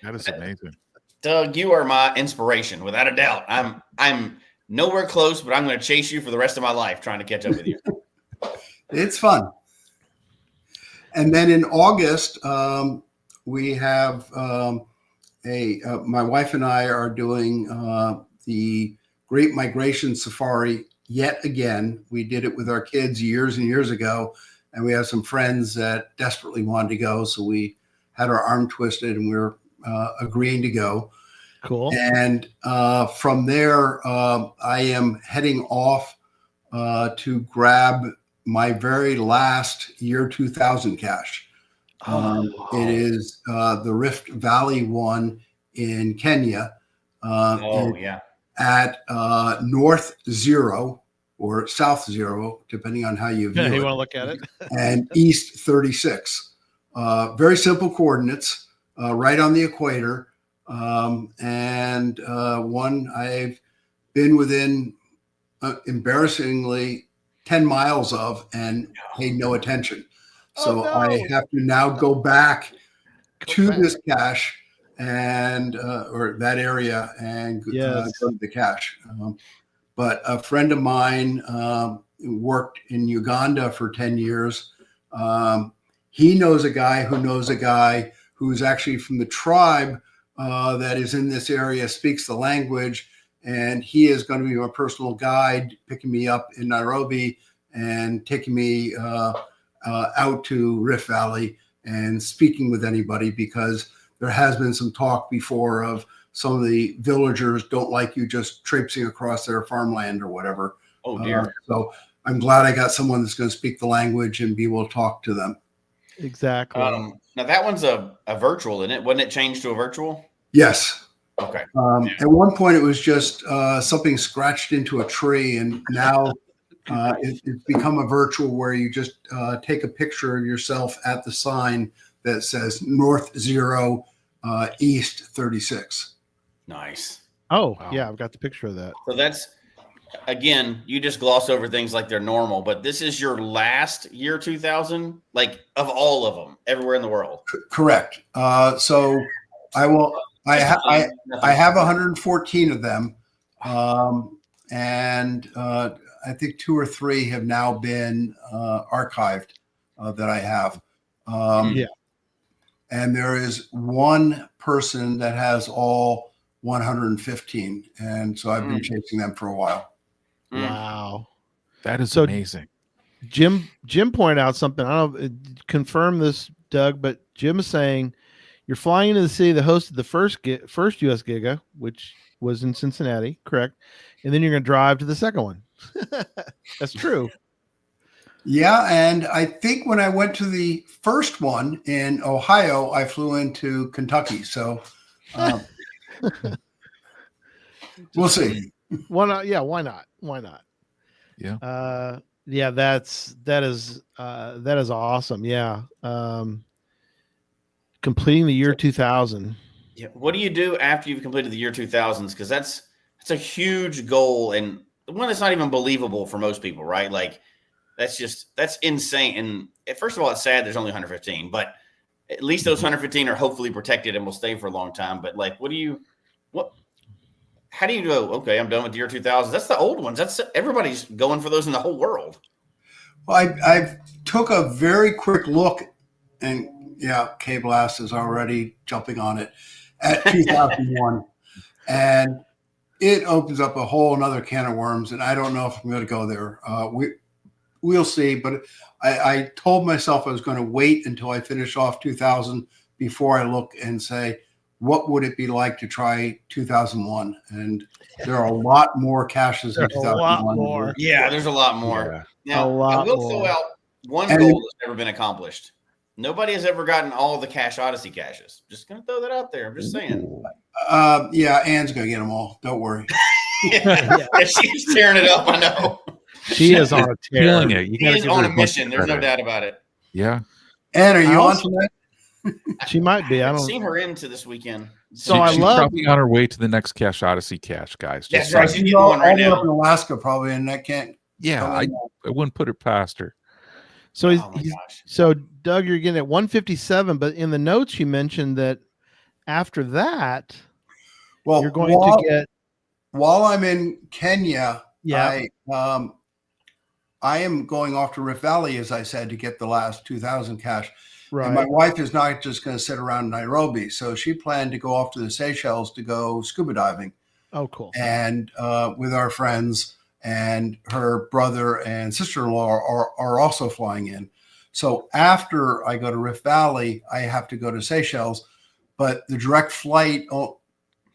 That is amazing. Doug, you are my inspiration, without a doubt. I'm nowhere close, but I'm going to chase you for the rest of my life trying to catch up with you. It's fun. And then in August, we have my wife and I are doing the Great Migration Safari yet again. We did it with our kids years and years ago, and we have some friends that desperately wanted to go, so we had our arm twisted and we were agreeing to go. Cool. And from there, I am heading off to grab my very last year 2000 cache. It is the Rift Valley one in Kenya. At North Zero or South Zero, depending on how you view it. You want to look at it. And East 36. Very simple coordinates, right on the equator. And one I've been within embarrassingly 10 miles of and paid no attention. So I have to now go back to this cache and or that area and go to the cache. But a friend of mine worked in Uganda for 10 years. he knows a guy who knows a guy who's actually from the tribe that is in this area, speaks the language, and he is going to be my personal guide, picking me up in Nairobi and taking me out to Rift Valley and speaking with anybody, because there has been some talk before of some of the villagers don't like you just traipsing across their farmland or whatever. Oh dear. So I'm glad I got someone that's going to speak the language and be able to talk to them. Exactly. Now that one's a virtual, isn't it? Wasn't it changed to a virtual? Yes. Okay. At one point it was just something scratched into a tree, and now it's become a virtual where you just take a picture of yourself at the sign that says North 0, East 36. Nice. Oh, Wow. yeah, I've got the picture of that. So that's, again, you just gloss over things like they're normal, but this is your last year 2000, like of all of them, everywhere in the world. Correct. So I have 114 of them, and I think 2 or 3 have now been archived that I have. Yeah. And there is one person that has all 115, and so I've been chasing them for a while. Wow. That is So- amazing. Jim pointed out something. I don't know, confirm this, Doug, but Jim is saying you're flying into the city that hosted the first U.S. Giga, which was in Cincinnati, correct? And then you're going to drive to the second one. That's true. Yeah, and I think when I went to the first one in Ohio, I flew into Kentucky. So we'll see. Why not? Yeah, why not? Why not? Yeah. Yeah, that is awesome. Yeah. Completing the year 2000. Yeah. What do you do after you've completed the year 2000s? Because that's a huge goal, and one that's not even believable for most people, right? Like that's insane. And first of all, it's sad there's only 115, but at least those 115 are hopefully protected and will stay for a long time. But like, how do you go? Okay, I'm done with the year 2000. That's the old ones. That's everybody's going for those in the whole world. Well, I took a very quick look, and yeah, K-Blast is already jumping on it at 2001, and it opens up a whole another can of worms. And I don't know if I'm going to go there. We'll see. But I told myself I was going to wait until I finish off 2000 before I look and say, what would it be like to try 2001? And there are a lot more caches in 2001. A lot more. Yeah, there's a lot more. Yeah. Now, A lot I will more. throw out one goal that's never been accomplished. Nobody has ever gotten all the Cache Odyssey caches. Just going to throw that out there. I'm just saying. Yeah, Anne's going to get them all. Don't worry. Yeah, she's tearing it up. I know. She is on a tear. Feeling it. You She gotta is give on her a bunch mission. of There's no credit. doubt about it. Yeah. Anne, are you on Also- tonight? She might be. I I've don't. seen her into this weekend. So I She's love- probably on her way to the next Cache Odyssey cache, guys. That's Just right. saying. She's getting one right All the way up now. in Alaska, probably, and I can't. Yeah, I wouldn't put it past her. So Oh my gosh. so Doug, you're getting at 157, but in the notes you mentioned that after that Well, you're going to get. while I'm in Kenya, Yeah. I am going off to Rift Valley, as I said, to get the last 2000 cache. Right. And my wife is not just going to sit around in Nairobi, so she planned to go off to the Seychelles to go scuba diving, Oh, cool. and with our friends, and her brother and sister-in-law are also flying in. So after I go to Rift Valley, I have to go to Seychelles, but the direct flight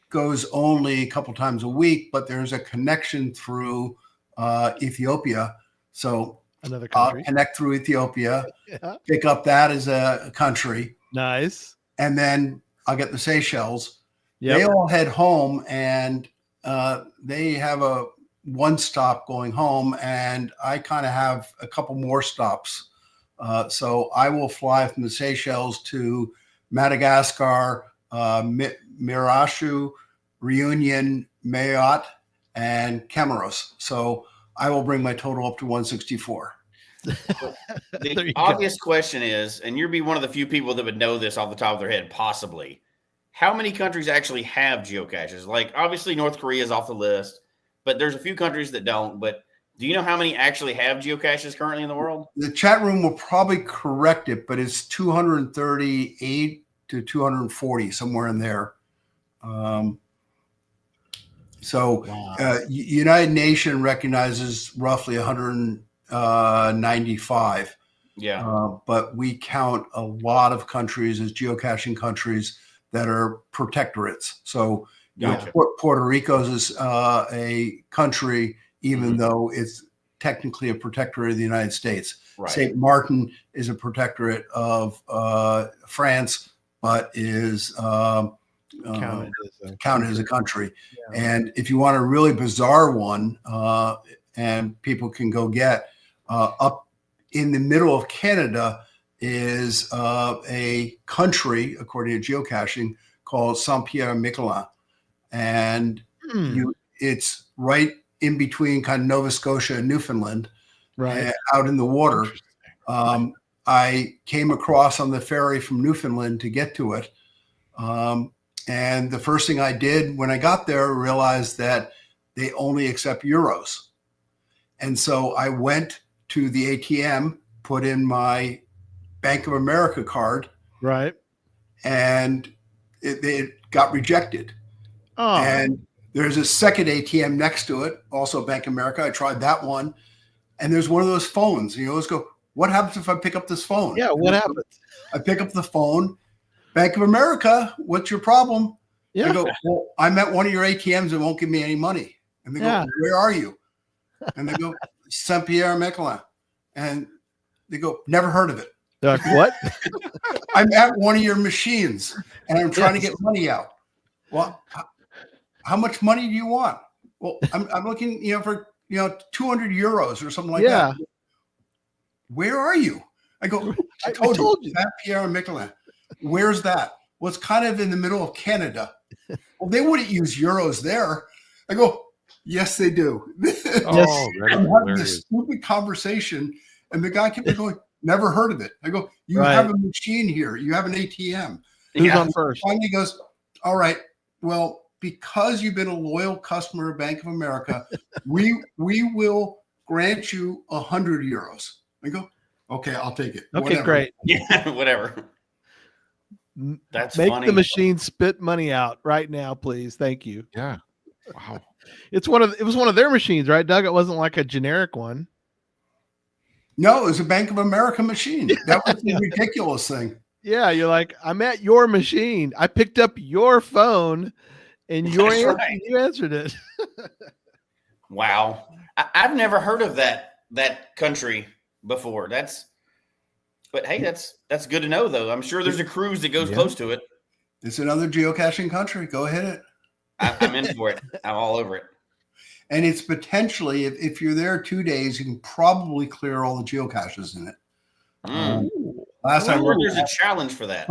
goes only a couple times a week, but there's a connection through Ethiopia. So Another I'll country. connect through Ethiopia, Yeah. pick up that as a country, Nice. and then I'll get the Seychelles. Yeah. They all head home, and they have a one stop going home, and I kind of have a couple more stops. So I will fly from the Seychelles to Madagascar, Mirashu, Reunion, Mayotte, and Comoros. So I will bring my total up to 164. There The you go. obvious question is, and you'll be one of the few people that would know this off the top of their head, possibly, how many countries actually have geocaches? Like, obviously, North Korea is off the list, but there's a few countries that don't. But Do you know how many actually have geocaches currently in the world? The chat room will probably correct it, but it's 238 to 240, somewhere in there. United Nations recognizes roughly 195. Yeah. But we count a lot of countries as geocaching countries that are protectorates. So Gotcha. Puerto Rico is a country, even though it's technically a protectorate of the United States. Right. St. Martin is a protectorate of France, but is counted as a country. Yeah. And if you want a really bizarre one, and people can go get up in the middle of Canada is a country, according to geocaching, called Saint-Pierre-Miquelon. And it's right in between kind of Nova Scotia and Newfoundland, right out in the water. I came across on the ferry from Newfoundland to get to it. And the first thing I did when I got there, realized that they only accept euros. And so I went to the ATM, put in my Bank of America card. Right. And it got rejected. Oh. And there's a second ATM next to it, also Bank of America. I tried that one. And there's one of those phones. You always go, what happens if I pick up this phone? Yeah, what happens? I pick up the phone. Bank of America, what's your problem? Yeah. I go, well, I'm at one of your ATMs and won't give me any money. And they go, where are you? And they go, Saint-Pierre-Miquelon. And they go, never heard of it. They're like, what? I'm at one of your machines and I'm trying to get money out. Well, how much money do you want? Well, I'm looking, for 200 euros or something like that. Where are you? I go, I told you. Saint-Pierre-Miquelon. Where's that? Well, it's kind of in the middle of Canada. Well, they wouldn't use euros there. I go, yes, they do. I'm having this stupid conversation, and the guy kept going, never heard of it. I go, you have a machine here. You have an ATM. Who's on first? Finally goes, all right, well, because you've been a loyal customer of Bank of America, we will grant you 100 euros. I go, okay, I'll take it. Okay, whatever. Great. Yeah, whatever. That's Make funny. The machine spit money out right now, please. Thank you. Yeah. Wow. It was one of their machines, right, Doug? It wasn't like a generic one. No, it was a Bank of America machine. That was the ridiculous thing. Yeah, you're like, I'm at your machine. I picked up your phone and you answered it. Wow. I've never heard of that country before. But hey, that's good to know, though. I'm sure there's a cruise that goes close to it. It's another geocaching country. Go hit it. I'm in for it. I'm all over it. And it's potentially, if you're there 2 days, you can probably clear all the geocaches in it. Last time there's a challenge for that.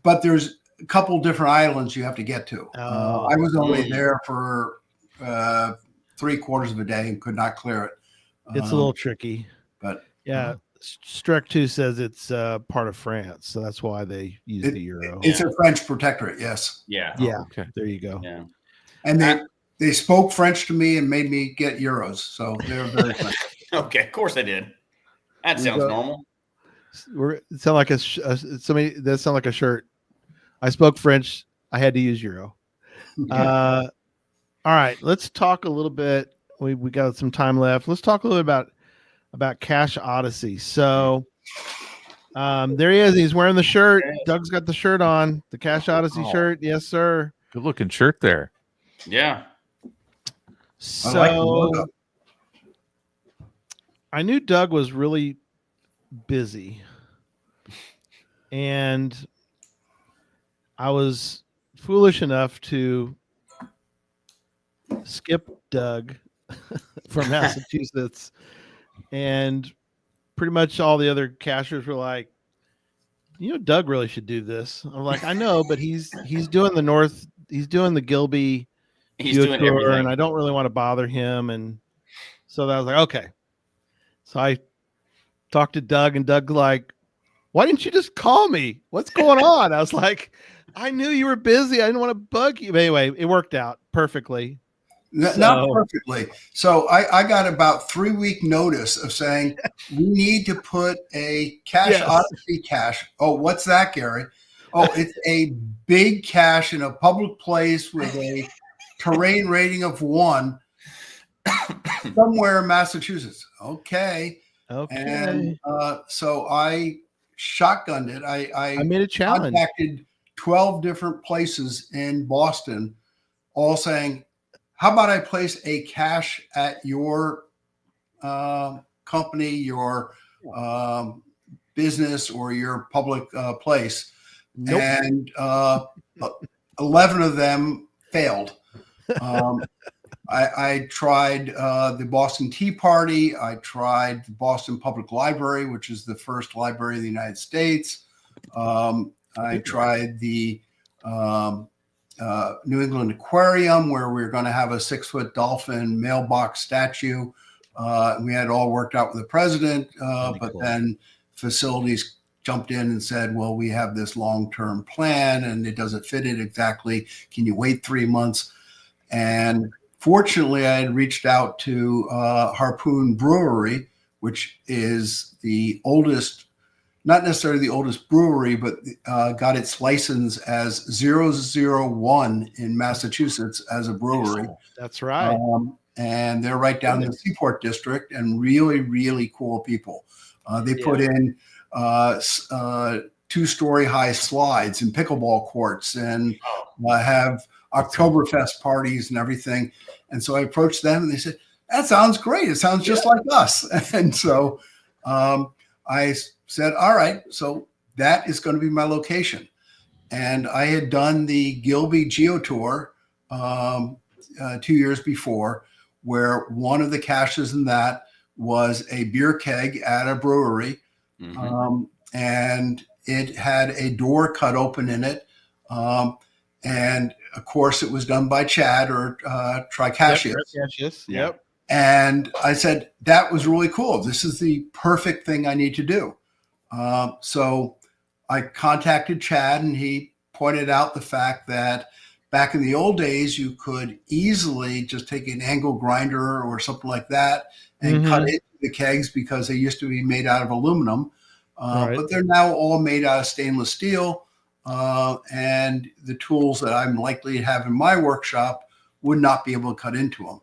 But there's a couple different islands you have to get to. I was only there for 3/4 of a day and could not clear it. It's a little tricky. But yeah. Strek 2 says it's part of France, so that's why they use the euro. It's a French protectorate, yes. Yeah. Yeah. Okay. There you go. Yeah. And they spoke French to me and made me get euros, so they were very French. Okay, of course they did. That sounds normal. It sound like somebody that sound like a shirt. I spoke French. I had to use euro. All right, let's talk a little bit. We got some time left. Let's talk a little bit about Cache Odyssey. So there he is. He's wearing the shirt. Doug's got the shirt on, the Cache Odyssey shirt. Yes, sir. Good looking shirt there. Yeah. So I knew Doug was really busy, and I was foolish enough to skip Doug from Massachusetts. And pretty much all the other cachers were like, Doug really should do this. I'm like, I know, but he's doing the North, he's doing the Gilby, he's doing everything, and I don't really want to bother him. And so I was like, okay. So I talked to Doug, and Doug like, why didn't you just call me? What's going on? I was like, I knew you were busy. I didn't want to bug you. But anyway, it worked out perfectly. Not perfectly. So I got about 3-week notice of saying we need to put a Cache Odyssey cache. Oh, what's that, Gary? Oh, it's a big cache in a public place with a terrain rating of 1 somewhere in Massachusetts. Okay. And so I shotgunned it. I made a challenge. Contacted 12 different places in Boston, all saying, how about I place a cache at your company, your business, or your public place? Nope. And 11 of them failed. I tried the Boston Tea Party. I tried the Boston Public Library, which is the first library in the United States. I tried the New England Aquarium, where we were going to have a 6-foot dolphin mailbox statue. We had it all worked out with the president, but then facilities jumped in and said, well, we have this long-term plan and it doesn't fit it exactly. Can you wait 3 months? And fortunately, I had reached out to Harpoon Brewery, which is the oldest, not necessarily the oldest brewery, but got its license as 001 in Massachusetts as a brewery. That's right. And they're right down in the Seaport District, and really, really cool people. They put in 2-story high slides and pickleball courts, and have Oktoberfest parties and everything. And so I approached them and they said, that sounds great. It sounds just like us. And so I said, all right, so that is going to be my location. And I had done the Gilby Geo Tour 2 years before, where one of the caches in that was a beer keg at a brewery. And it had a door cut open in it. And of course, it was done by Chad or Tricacheus. Yep. And I said, that was really cool. This is the perfect thing I need to do. So I contacted Chad, and he pointed out the fact that back in the old days, you could easily just take an angle grinder or something like that and cut into the kegs, because they used to be made out of aluminum. But they're now all made out of stainless steel. And the tools that I'm likely to have in my workshop would not be able to cut into them.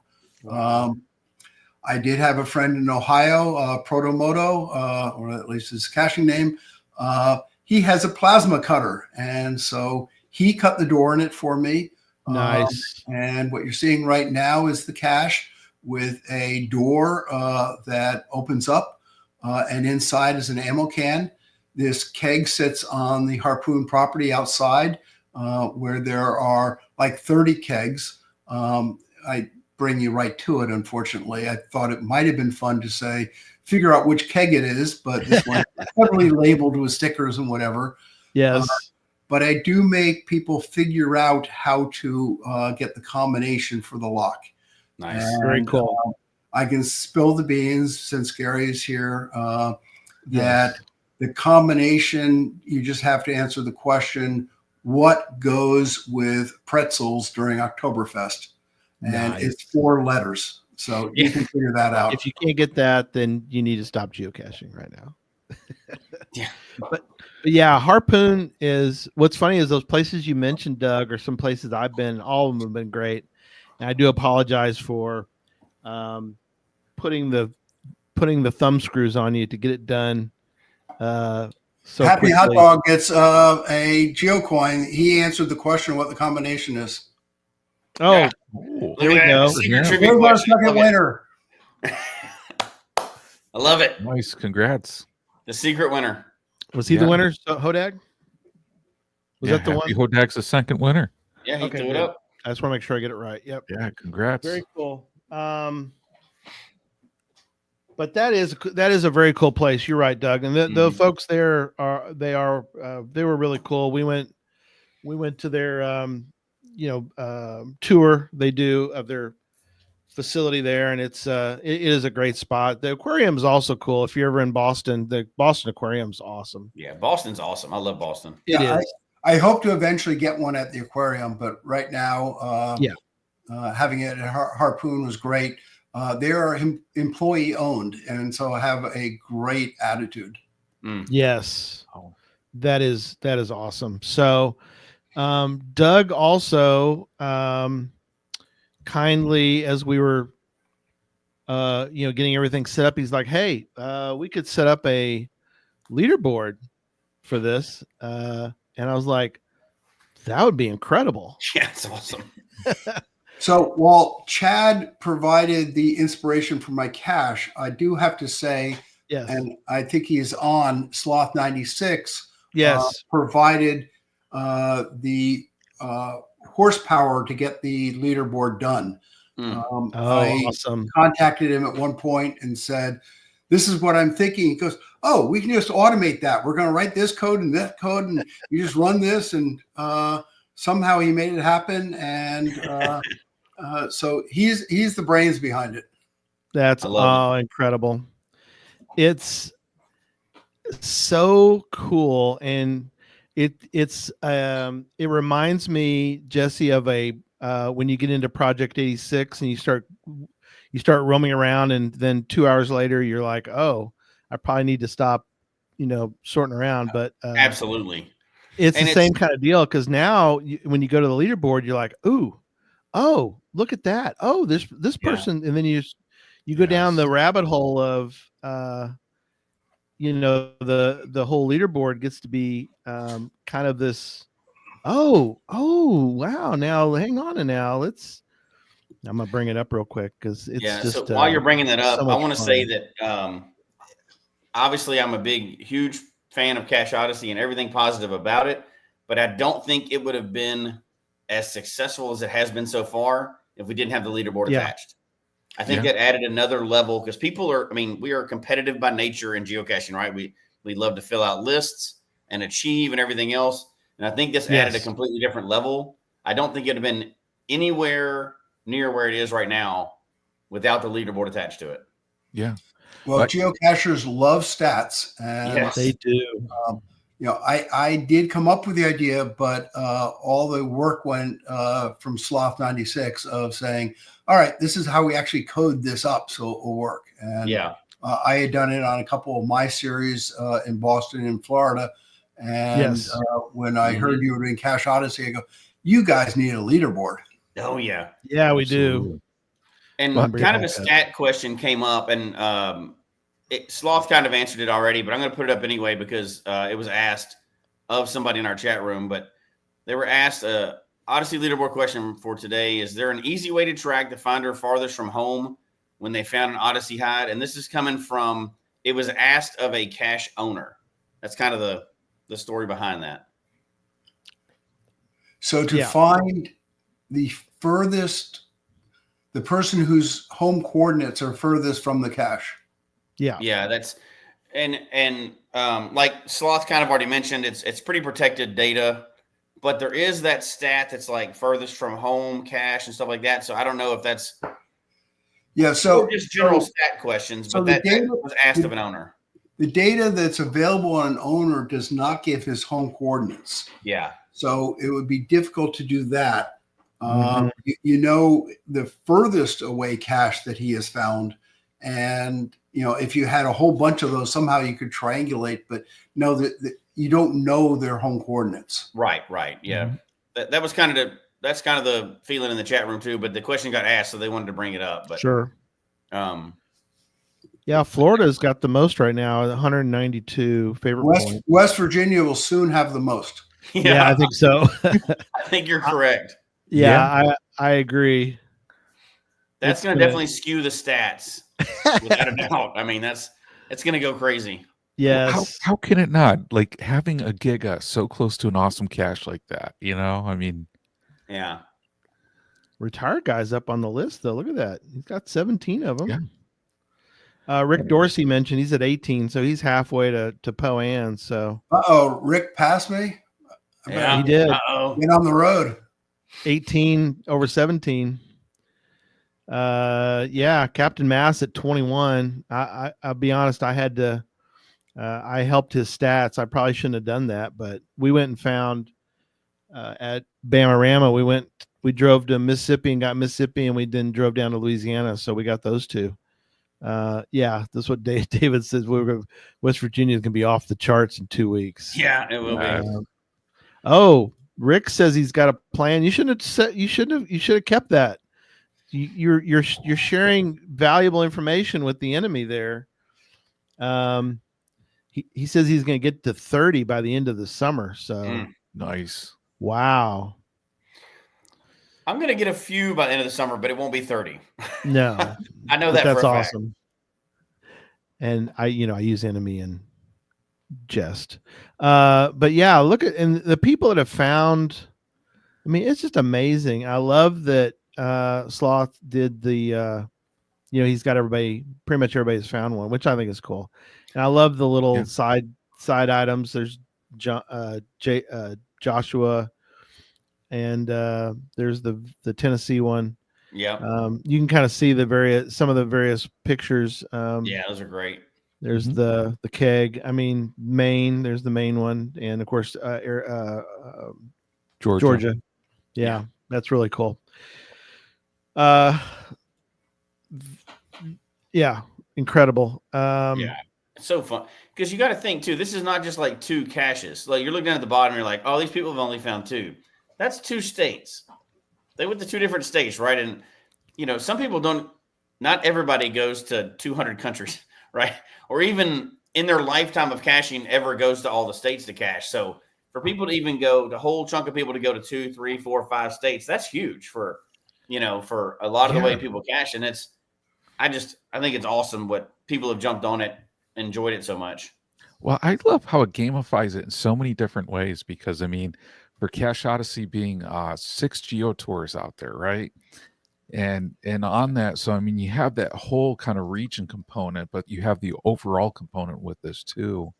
I did have a friend in Ohio, Protomoto, or at least his caching name. He has a plasma cutter, and so he cut the door in it for me. Nice. And what you're seeing right now is the cache with a door that opens up, and inside is an ammo can. This keg sits on the Harpoon property outside, where there are like 30 kegs. I bring you right to it, unfortunately. I thought it might have been fun to say, figure out which keg it is, but this one is heavily labeled with stickers and whatever. Yes. But I do make people figure out how to get the combination for the lock. Nice. And, very cool. I can spill the beans, since Gary is here, that the combination, you just have to answer the question, what goes with pretzels during Oktoberfest? And it's 4 letters. So you can figure that out. If you can't get that, then you need to stop geocaching right now. But yeah, Harpoon is, what's funny is those places you mentioned, Doug, are some places I've been. All of them have been great. And I do apologize for putting the thumb screws on you to get it done. So Happy quickly. Hot Dog gets a GeoCoin. He answered the question what the combination is. Oh, Yeah. there we go. Here's our second winner. I love it. Nice. Congrats. The secret winner. Was he the winner, Hodag? Was that the one? Hodag's the second winner. Yeah, he Okay, threw it good. up. I just want to make sure I get it right. Yep. Yeah, congrats. Very cool. But that is a very cool place. You're right, Doug. And the folks there they were really cool. We went to their tour they do of their facility there, and it is a great spot. The aquarium is also cool. If you're ever in Boston, the Boston Aquarium's awesome. Yeah, Boston's awesome. I love Boston. It is. I hope to eventually get one at the aquarium, but right now, having it at Harpoon was great. They are employee owned, and so have a great attitude. Yes, that is awesome. So, Doug also kindly, as we were, getting everything set up, he's like, "Hey, we could set up a leaderboard for this," and I was like, "That would be incredible." Yeah, it's awesome. So while Chad provided the inspiration for my cache, I do have to say, Yes, and I think he's on Sloth 96. yes, Provided the horsepower to get the leaderboard done. I awesome. contacted him at one point and said, "This is what I'm thinking." He goes, "Oh, we can just automate that. We're going to write this code and that code, and you just run this." And somehow he made it happen. And so he's the brains behind it. That's incredible. It's so cool, and it reminds me, Jesse, of a when you get into Project 86 and you start roaming around, and then 2 hours later you're like, "Oh, I probably need to stop, sorting around." But Absolutely, it's the same kind of deal, because now when you go to the leaderboard, you're like, "Ooh, oh, look at that! Oh, this person," and then you go down the rabbit hole of the whole leaderboard gets to be kind of this. Oh, wow! Now, hang on, and now I'm gonna bring it up real quick, because it's just. So while you're bringing that up, so I want to fun. say that obviously I'm a huge fan of Cache Odyssey and everything positive about it, but I don't think it would have been as successful as it has been so far if we didn't have the leaderboard attached. I think that added another level, because we are competitive by nature in geocaching, right? We love to fill out lists and achieve and everything else. And I think this added a completely different level. I don't think it'd have been anywhere near where it is right now without the leaderboard attached to it. Yeah. Well, geocachers love stats, and Yes. They do. I did come up with the idea, but all the work went from Sloth 96 of saying, "All right, this is how we actually code this up so it will work." And I had done it on a couple of my series in Boston and Florida. And when I heard you were doing Cache Odyssey, I go, "You guys need a leaderboard." Oh yeah. Yeah, we do. And kind of a stat question came up, and Sloth kind of answered it already, but I'm going to put it up anyway because it was asked of somebody in our chat room. But they were asked Odyssey leaderboard question for today: is there an easy way to track the finder farthest from home when they found an Odyssey hide? And this is coming from, it was asked of a cache owner. That's kind of the story behind that. So to find the furthest, the person whose home coordinates are furthest from the cache. Yeah, that's and like Sloth kind of already mentioned, it's pretty protected data, but there is that stat that's like furthest from home cache and stuff like that. So I don't know if that's so just general stat questions, but that was asked of an owner. The data that's available on an owner does not give his home coordinates. Yeah. So it would be difficult to do that. The furthest away cache that he has found. And, if you had a whole bunch of those, somehow you could triangulate, but no, that you don't know their home coordinates. Right. Yeah. That was that's kind of the feeling in the chat room too, but the question got asked, so they wanted to bring it up. But Florida's got the most right now, 192 favorite points. West Virginia will soon have the most. Yeah, I think so. I think you're correct. Yeah. I agree. That's going to definitely skew the stats without a doubt. I mean, it's going to go crazy. Yes. How can it not? Like, having a giga so close to an awesome cache like that, I mean. Yeah. Retired guys up on the list, though. Look at that. He's got 17 of them. Yeah. Rick Dorsey mentioned he's at 18, so he's halfway to Poe Ann. So. Rick passed me? Yeah, he did. Get on the road. 18 over 17. Captain Mass at 21. I'll be honest, I had to I helped his stats. I probably shouldn't have done that, but we went and found at Bamarama, we we drove to Mississippi and got Mississippi, and we then drove down to Louisiana. So we got those two. Yeah, that's what David says. West Virginia is going to be off the charts in 2 weeks. Yeah, it will be. Oh, Rick says he's got a plan. You should have kept that. You're sharing valuable information with the enemy there. He says he's going to get to 30 by the end of the summer. So nice. Wow. I'm going to get a few by the end of the summer, but it won't be 30. No, I know that. That's for a awesome. Fact. And I use enemy in jest. But yeah, look at, and the people that have found, I mean, it's just amazing. I love that Sloth did the, he's got pretty much everybody's found one, which I think is cool. And I love the little side items. There's Joshua, and there's the Tennessee one. Yeah. You can kind of see some of the various pictures. Yeah, those are great. There's the keg. I mean, Maine. There's the main one, and of course, Georgia. Yeah, that's really cool. Yeah, incredible. Yeah, it's so fun because you got to think too. This is not just like 2 caches. Like you're looking at the bottom, and you're like, oh, these people have only found 2. That's 2 states. They went to 2 different states, right? And some people don't. Not everybody goes to 200 countries, right? Or even in their lifetime of caching, ever goes to all the states to cache. So for people to even go, the whole chunk of people to go to 2, 3, 4, 5 states, that's huge for for a lot of the way people cache. And I think it's awesome what people have jumped on it, enjoyed it so much. Well, I love how it gamifies it in so many different ways because, I mean, for Cache Odyssey being 6 geo tours out there, right? And on that, so I mean, you have that whole kind of region component, but you have the overall component with this too.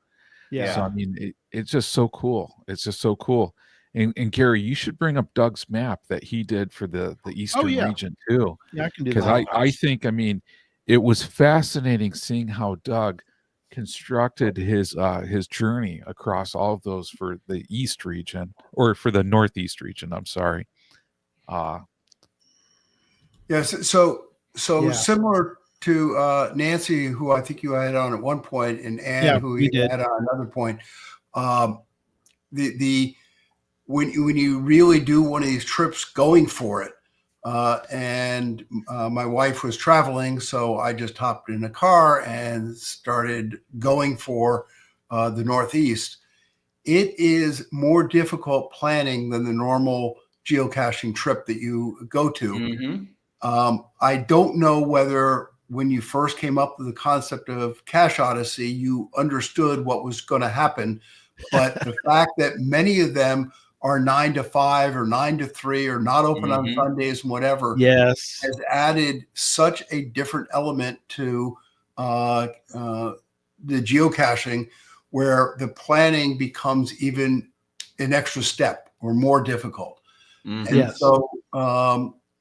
Yeah. So I mean, it's just so cool. It's just so cool. And Gary, you should bring up Doug's map that he did for the Eastern region too. Yeah, I can do that. Because I think, I mean, it was fascinating seeing how Doug constructed his journey across all of those for the East region, or for the Northeast region. I'm sorry. Yes. So similar to Nancy, who I think you had on at one point, and Anne, who you had on another point. When you really do one of these trips, going for it, and my wife was traveling, so I just hopped in a car and started going for the Northeast. It is more difficult planning than the normal geocaching trip that you go to. Mm-hmm. I don't know whether when you first came up with the concept of Cache Odyssey, you understood what was going to happen, but the fact that many of them are 9 to 5 or 9 to 3 or not open on Sundays and whatever, has added such a different element to the geocaching, where the planning becomes even an extra step or more difficult. Mm-hmm. And so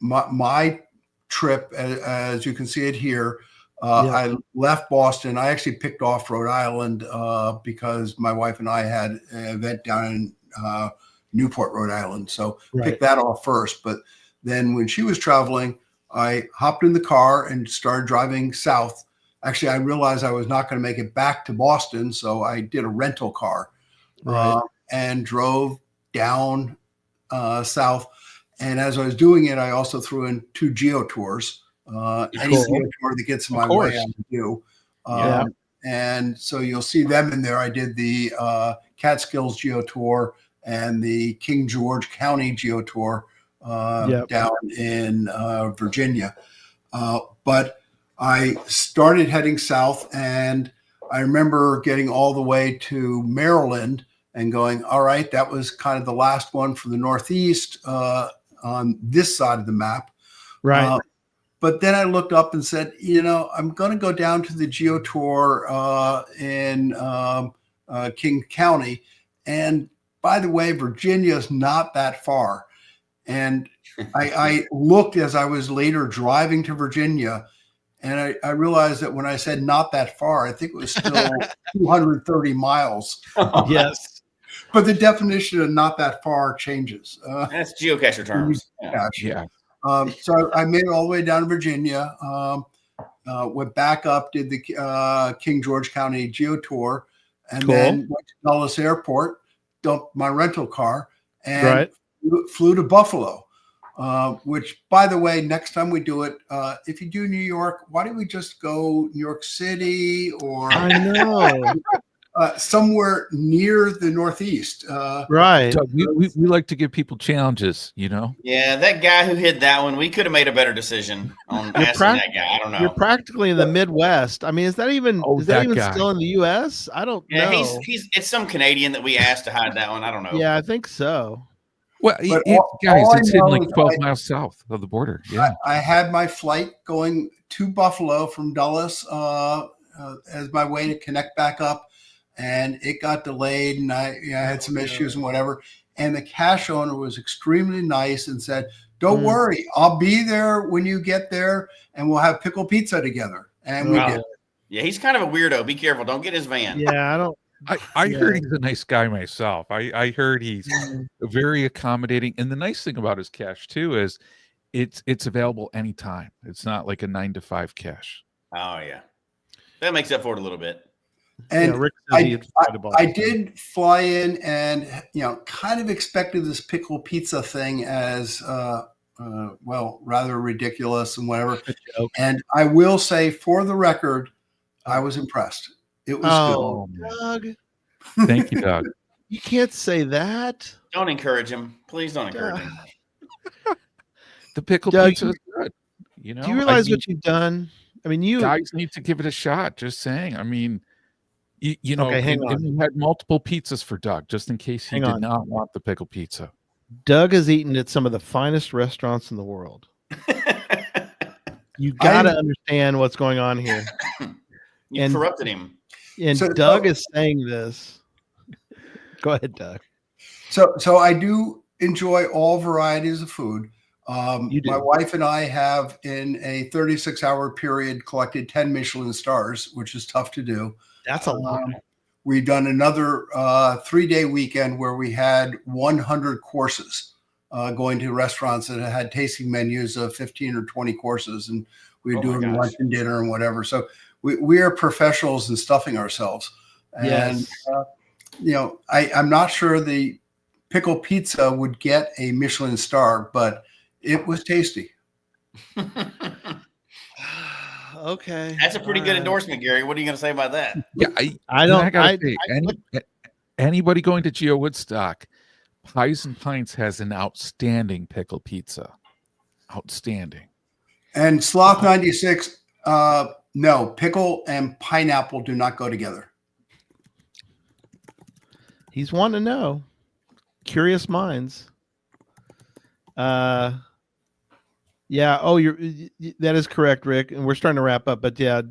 my trip, as you can see it here, I left Boston. I actually picked off Rhode Island because my wife and I had an event down in Newport, Rhode Island. So picked that off first. But then when she was traveling, I hopped in the car and started driving south. Actually, I realized I was not going to make it back to Boston. So I did a rental car and drove down south. And as I was doing it, I also threw in 2 geo tours. Any geo tour that gets in my way, I would do. And so you'll see them in there. I did the Catskills geo tour and the King George County geo tour down in Virginia. But I started heading south, and I remember getting all the way to Maryland and going, all right, that was kind of the last one for the Northeast on this side of the map. Right. But then I looked up and said, I'm going to go down to the geo tour in King County. And by the way, Virginia is not that far. And I looked as I was later driving to Virginia, and I realized that when I said not that far, I think it was still 230 miles. Yes. But the definition of not that far changes. That's geocacher terms. Yeah. So I made it all the way down to Virginia. Went back up, did the King George County Geo Tour, and then went to Dulles Airport, dumped my rental car, and flew to Buffalo. Which, by the way, next time we do it, if you do New York, why don't we just go New York City or I know somewhere near the Northeast? Right. Doug, we like to give people challenges, you know. Yeah, that guy who hid that one, we could have made a better decision on asking that guy. I don't know. You're practically in the Midwest. I mean, is that even still in the U.S.? I don't know. It's some Canadian that we asked to hide that one. I don't know. Yeah, I think so. Well, guys, it's in like 12 miles south of the border. Yeah, I had my flight going to Buffalo from Dulles as my way to connect back up, and it got delayed, and I had some issues and whatever. And the cache owner was extremely nice and said, "Don't worry, I'll be there when you get there, and we'll have pickle pizza together." And we did. Yeah, he's kind of a weirdo. Be careful. Don't get his van. Yeah, I don't. I heard he's a nice guy myself. I heard he's very accommodating, and the nice thing about his cache too is it's available anytime. It's not like a 9 to 5 cache. Oh yeah, that makes up for it a little bit. And I did fly in, and kind of expected this pickle pizza thing as rather ridiculous and whatever. And I will say, for the record, I was impressed. It was good. Doug. Thank you, Doug. You can't say that. Don't encourage him. Please don't encourage him. The pickle pizza is good. You know, do you realize what you've done? I mean, you guys need to give it a shot. Just saying. I mean, you know, hang on. We had multiple pizzas for Doug, just in case he did not want the pickle pizza. Doug has eaten at some of the finest restaurants in the world. You got to understand what's going on here. You corrupted him. And so, Doug is saying this. Go ahead, Doug. So I do enjoy all varieties of food. My wife and I have, in a 36-hour period, collected 10 Michelin stars, which is tough to do. That's a lot. We've done another 3-day weekend where we had 100 courses, going to restaurants that had tasting menus of 15 or 20 courses, and we were doing lunch and dinner and whatever. So we are professionals in stuffing ourselves. And, I'm not sure the pickle pizza would get a Michelin star, but it was tasty. Okay. That's a pretty good endorsement, Gary. What are you going to say about that? Yeah, anybody going to Geo Woodstock, Pies and Pints has an outstanding pickle pizza. Outstanding. And Sloth 96, no, pickle and pineapple do not go together. He's wanting to know. Curious minds. Yeah. Oh, that is correct, Rick. And we're starting to wrap up. But yeah,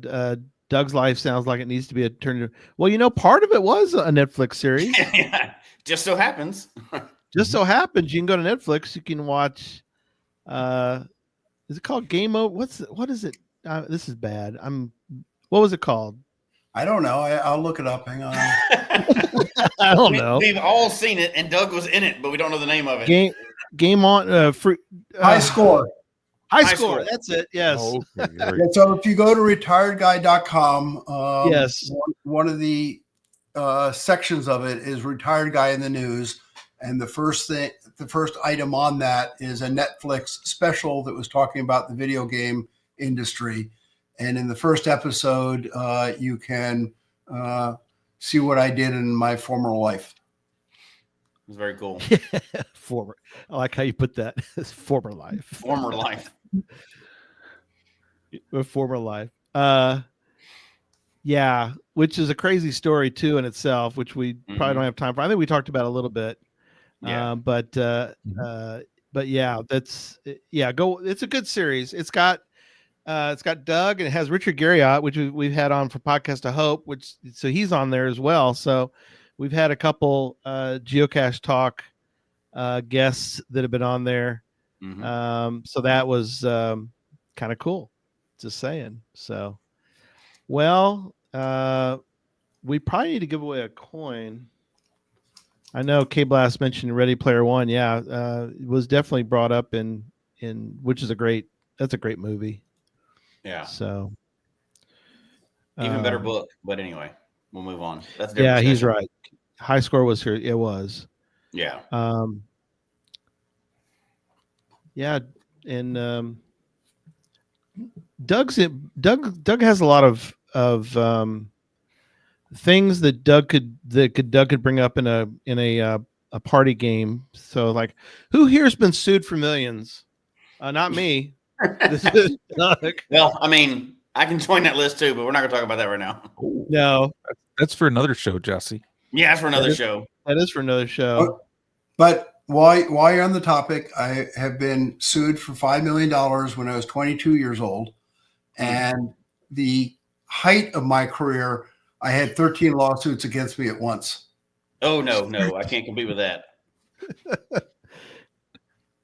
Doug's life sounds like it needs to be a turn. Well, part of it was a Netflix series. Yeah, just so happens. Just so happens you can go to Netflix. You can watch. Is it called Game Over? What is it? This is bad. What was it called? I don't know. I'll look it up. Hang on. I don't know. We've all seen it, and Doug was in it, but we don't know the name of it. Game on High Score. High score. That's it. Yes. Oh, okay. Yeah, so if you go to retiredguy.com, yes, one of the sections of it is Retired Guy in the News, and the first item on that is a Netflix special that was talking about the video game industry. And in the first episode, you can see what I did in my former life. It was very cool. Former. I like how you put that. Former life. Former life. Former life. Yeah, which is a crazy story too in itself, which we probably don't have time for. I think we talked about a little bit. Yeah. But yeah, go. It's a good series. It's got Doug, and it has Richard Garriott, which we've had on for Podcast of Hope, so he's on there as well. So we've had a couple Geocache Talk guests that have been on there. So that was kind of cool. Just saying. So, well, we probably need to give away a coin. I know K Blast mentioned Ready Player One. Yeah, it was definitely brought up in which is that's a great movie. Yeah. So Even better book. But anyway, we'll move on. That's a different yeah, he's discussion. right. High Score was here. It was. Yeah. Yeah, and Doug has a lot of things that Doug could bring up in a party game. So like, who here's been sued for millions? Not me. This is Doug. Well, I mean, I can join that list too, but we're not going to talk about that right now. No, That's for another show, Jesse. Yeah, that's for another show. that is for another show. But while you're on the topic, I have been sued for $5 million when I was 22 years old. And the height of my career, I had 13 lawsuits against me at once. Oh, no, I can't compete with that.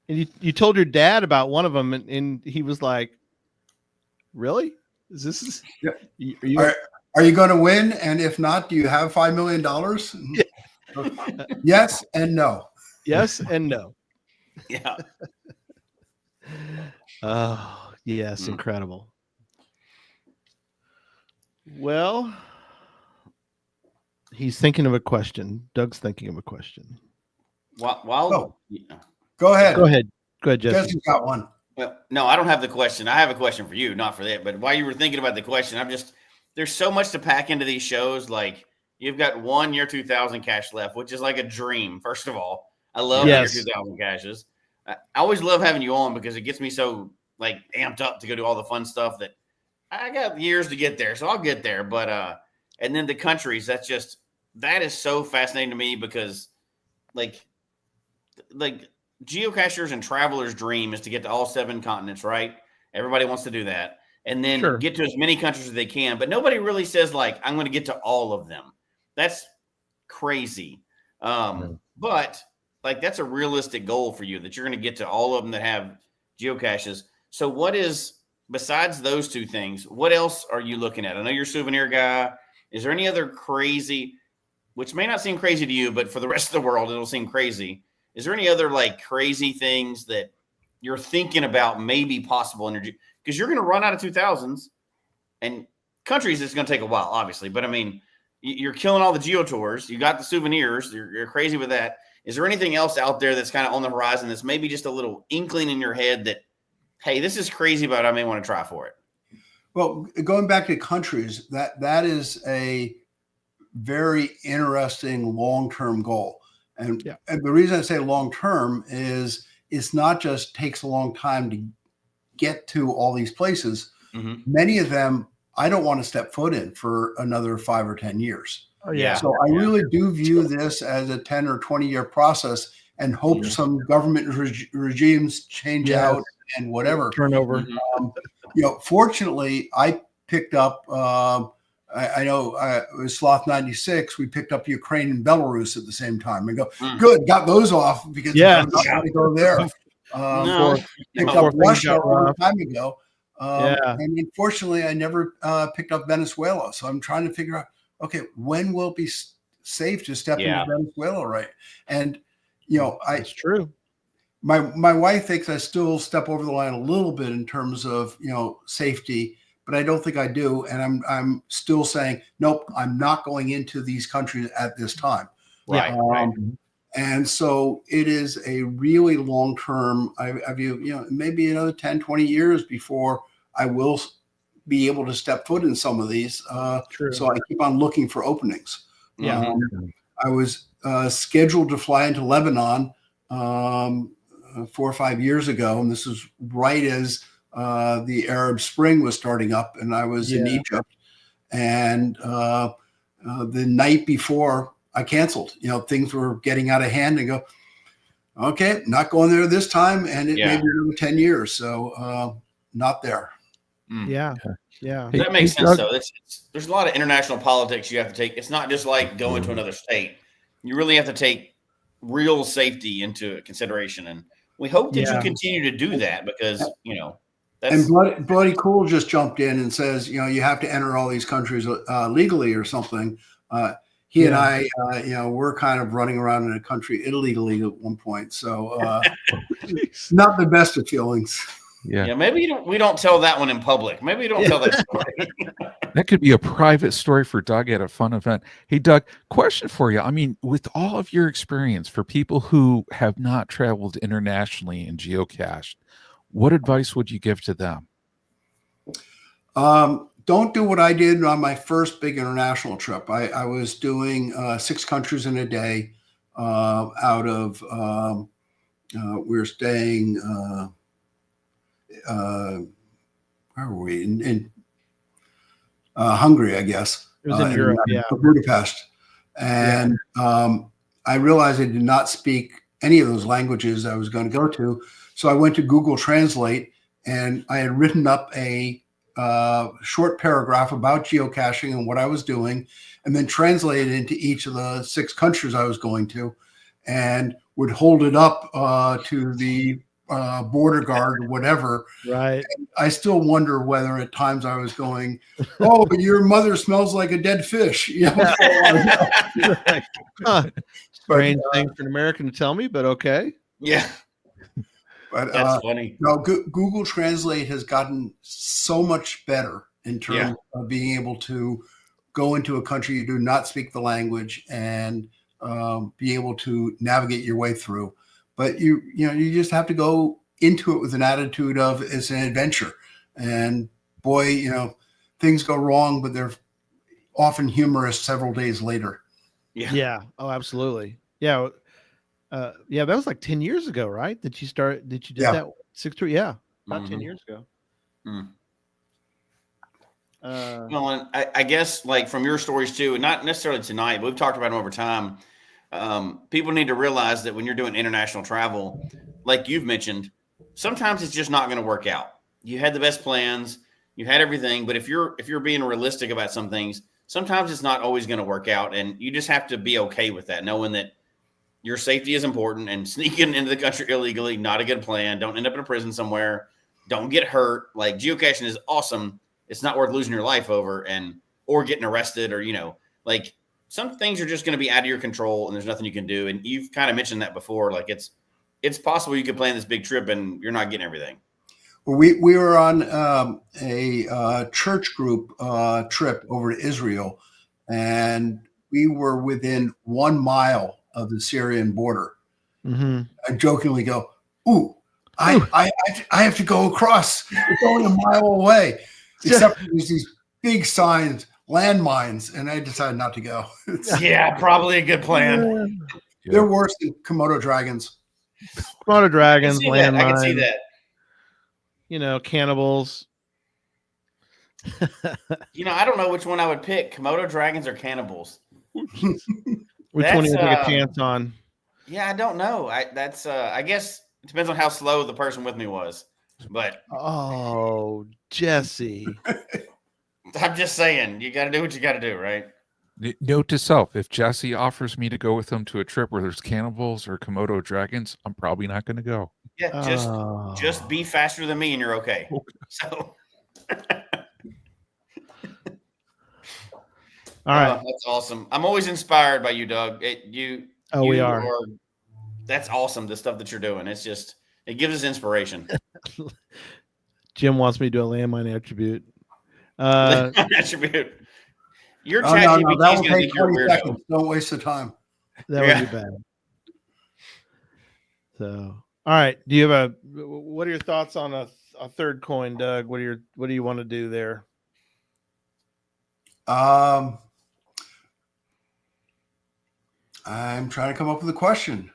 And you told your dad about one of them, and he was like, "Really? Is this? Are you going to win? And if not, do you have $5 million?" Yes and no. Yes and no. Yeah. Oh, yes, incredible. Well, he's thinking of a question. Doug's thinking of a question. Go ahead. Go ahead, Jesse. Jesse's got one. Well, no, I don't have the question. I have a question for you, not for that. But while you were thinking about the question, there's so much to pack into these shows. Like, you've got 1 year 2000 cache left, which is like a dream. First of all, I love year 2000 caches. I always love having you on because it gets me so like amped up to go do all the fun stuff that I got years to get there. So I'll get there. But, and then the countries, that is so fascinating to me because like geocachers and travelers' dream is to get to all 7 continents, right? Everybody wants to do that. And then get to as many countries as they can. But nobody really says, like, I'm going to get to all of them. That's crazy. But, like, that's a realistic goal for you, that you're going to get to all of them that have geocaches. So what is, besides those 2 things, what else are you looking at? I know you're a souvenir guy. Is there any other crazy, which may not seem crazy to you, but for the rest of the world, it'll seem crazy. Is there any other like crazy things that you're thinking about maybe possible energy? Because you're going to run out of 2000s and countries. It's going to take a while, obviously. But I mean, you're killing all the geo tours. You got the souvenirs. You're crazy with that. Is there anything else out there that's kind of on the horizon that's maybe just a little inkling in your head that, hey, this is crazy, but I may want to try for it? Well, going back to countries, that is a very interesting long-term goal. And the reason I say long-term is it's not just takes a long time to get to all these places. Many of them, I don't want to step foot in for another 5 or 10 years. Oh, yeah. So I really do view this as a 10 or 20-year process and hope some government regimes change out and whatever. Turnover. Fortunately, I picked up I know it was Sloth 96. We picked up Ukraine and Belarus at the same time. And go, good, got those off because I'm not going to go there. Picked up Russia a long time ago. And unfortunately, I never picked up Venezuela. So I'm trying to figure out, okay, when will it be safe to step into Venezuela, right? And, it's true. My wife thinks I still step over the line a little bit in terms of, safety, but I don't think I do. And I'm still saying, nope, I'm not going into these countries at this time. Right. And so it is a really long-term, I view, maybe another 10, 20 years before I will be able to step foot in some of these. So I keep on looking for openings. I was scheduled to fly into Lebanon 4 or 5 years ago. And this is right as the Arab Spring was starting up, and I was in Egypt. And the night before, I canceled. Things were getting out of hand, and go, okay, not going there this time, and it may be another 10 years. So not there. Yeah. That makes sense, though. There's a lot of international politics you have to take. It's not just like going to another state. You really have to take real safety into consideration, and we hope that you continue to do that because that's. And Bloody Cool just jumped in and says, you have to enter all these countries legally or something. he and I, we're kind of running around in the country illegally at one point. So not the best of feelings. Yeah. Maybe we don't tell that one in public. Maybe you don't tell that story. That could be a private story for Doug at a fun event. Hey, Doug, question for you. I mean, with all of your experience, for people who have not traveled internationally in geocache, what advice would you give to them? Don't do what I did on my first big international trip. I was doing 6 countries in a day out of, we were staying, where were we? In Hungary, I guess. It was in Europe, yeah. Budapest. And I realized I did not speak any of those languages I was going to go to. So I went to Google Translate, and I had written up a short paragraph about geocaching and what I was doing, and then translated into each of the 6 countries I was going to, and would hold it up to the border guard or whatever. Right. And I still wonder whether at times I was going, "Oh, but your mother smells like a dead fish." Right. Strange thing for an American to tell me, but okay. Yeah. But that's funny. No, Google Translate has gotten so much better in terms of being able to go into a country you do not speak the language and be able to navigate your way through. But you just have to go into it with an attitude of it's an adventure. And boy, things go wrong, but they're often humorous several days later. Yeah. Yeah. Oh, absolutely. Yeah. That was like 10 years ago, right? That you did that 6 3? Yeah. About 10 years ago. Well, and I guess like from your stories too, and not necessarily tonight, but we've talked about them over time. People need to realize that when you're doing international travel, like you've mentioned, sometimes it's just not going to work out. You had the best plans, you had everything, but if you're being realistic about some things, sometimes it's not always going to work out, and you just have to be okay with that, knowing that your safety is important, and sneaking into the country illegally, not a good plan. Don't end up in a prison somewhere. Don't get hurt. Like, geocaching is awesome. It's not worth losing your life over or getting arrested, or, like, some things are just going to be out of your control and there's nothing you can do. And you've kind of mentioned that before. Like, it's possible you could plan this big trip and you're not getting everything. Well, we were on a church group trip over to Israel, and we were within 1 mile of the Syrian border. Mm-hmm. I jokingly go, "Ooh, I have to go across. It's only a mile away." Except there's these big signs, landmines, and I decided not to go. Yeah, probably a good plan. They're worse than Komodo dragons. Komodo dragons, landmines. I can see that. Cannibals. I don't know which one I would pick, Komodo dragons or cannibals. Which one do you take a chance on? Yeah, I don't know. I guess it depends on how slow the person with me was. But Jesse. I'm just saying, you got to do what you got to do, right? Note to self: if Jesse offers me to go with him to a trip where there's cannibals or Komodo dragons, I'm probably not going to go. Yeah, just be faster than me and you're okay. So all right. That's awesome. I'm always inspired by you, Doug. We are. That's awesome, the stuff that you're doing. It's just, it gives us inspiration. Jim wants me to do a landmine attribute. Attribute. Your chat GPT that is will going to take think you're 20 weirdo. seconds. Don't waste the time. That would be bad. So, all right. Do you have what are your thoughts on a third coin, Doug? What do you want to do there? I'm trying to come up with a question.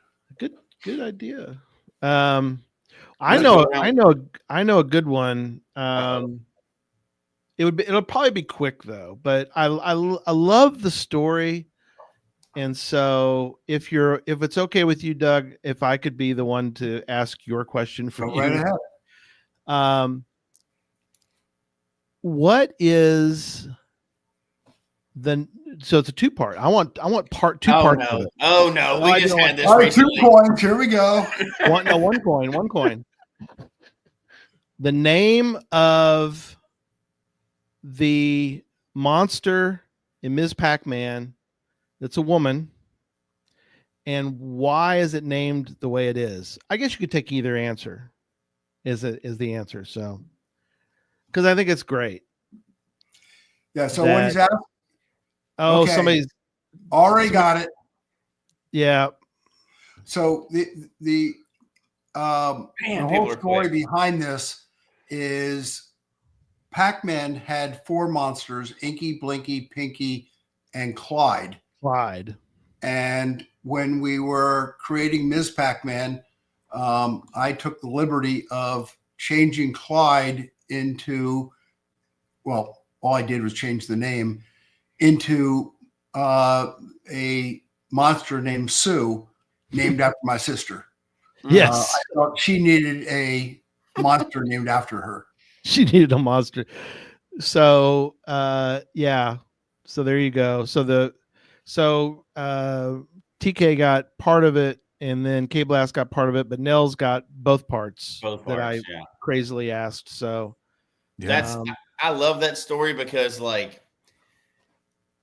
Good idea. I know a good one. It'll probably be quick though, but I love the story. And so if it's okay with you, Doug, if I could be the one to ask your question for you. Right ahead. What is so it's a 2-part. I want part 2 parts of it. Oh no, we just had this all right, 2 recently. coins. Here we go. One coin. The name of the monster in Ms. Pac-Man It's a woman. And why is it named the way it is? I guess you could take either answer. Is the answer? So, because I think it's great. Yeah. So what he's asked. Oh, okay, somebody's already got it. Yeah. So the whole story behind this is Pac-Man had 4 monsters: Inky, Blinky, Pinky, and Clyde. And when we were creating Ms. Pac-Man, I took the liberty of changing Clyde into, well, all I did was change the name into a monster named Sue, named after my sister. Yes. I thought she needed a monster named after her. She needed a monster. So, yeah. So there you go. So TK got part of it, and then K-Blast got part of it, but Nels got both parts that I crazily asked. So that's I love that story because like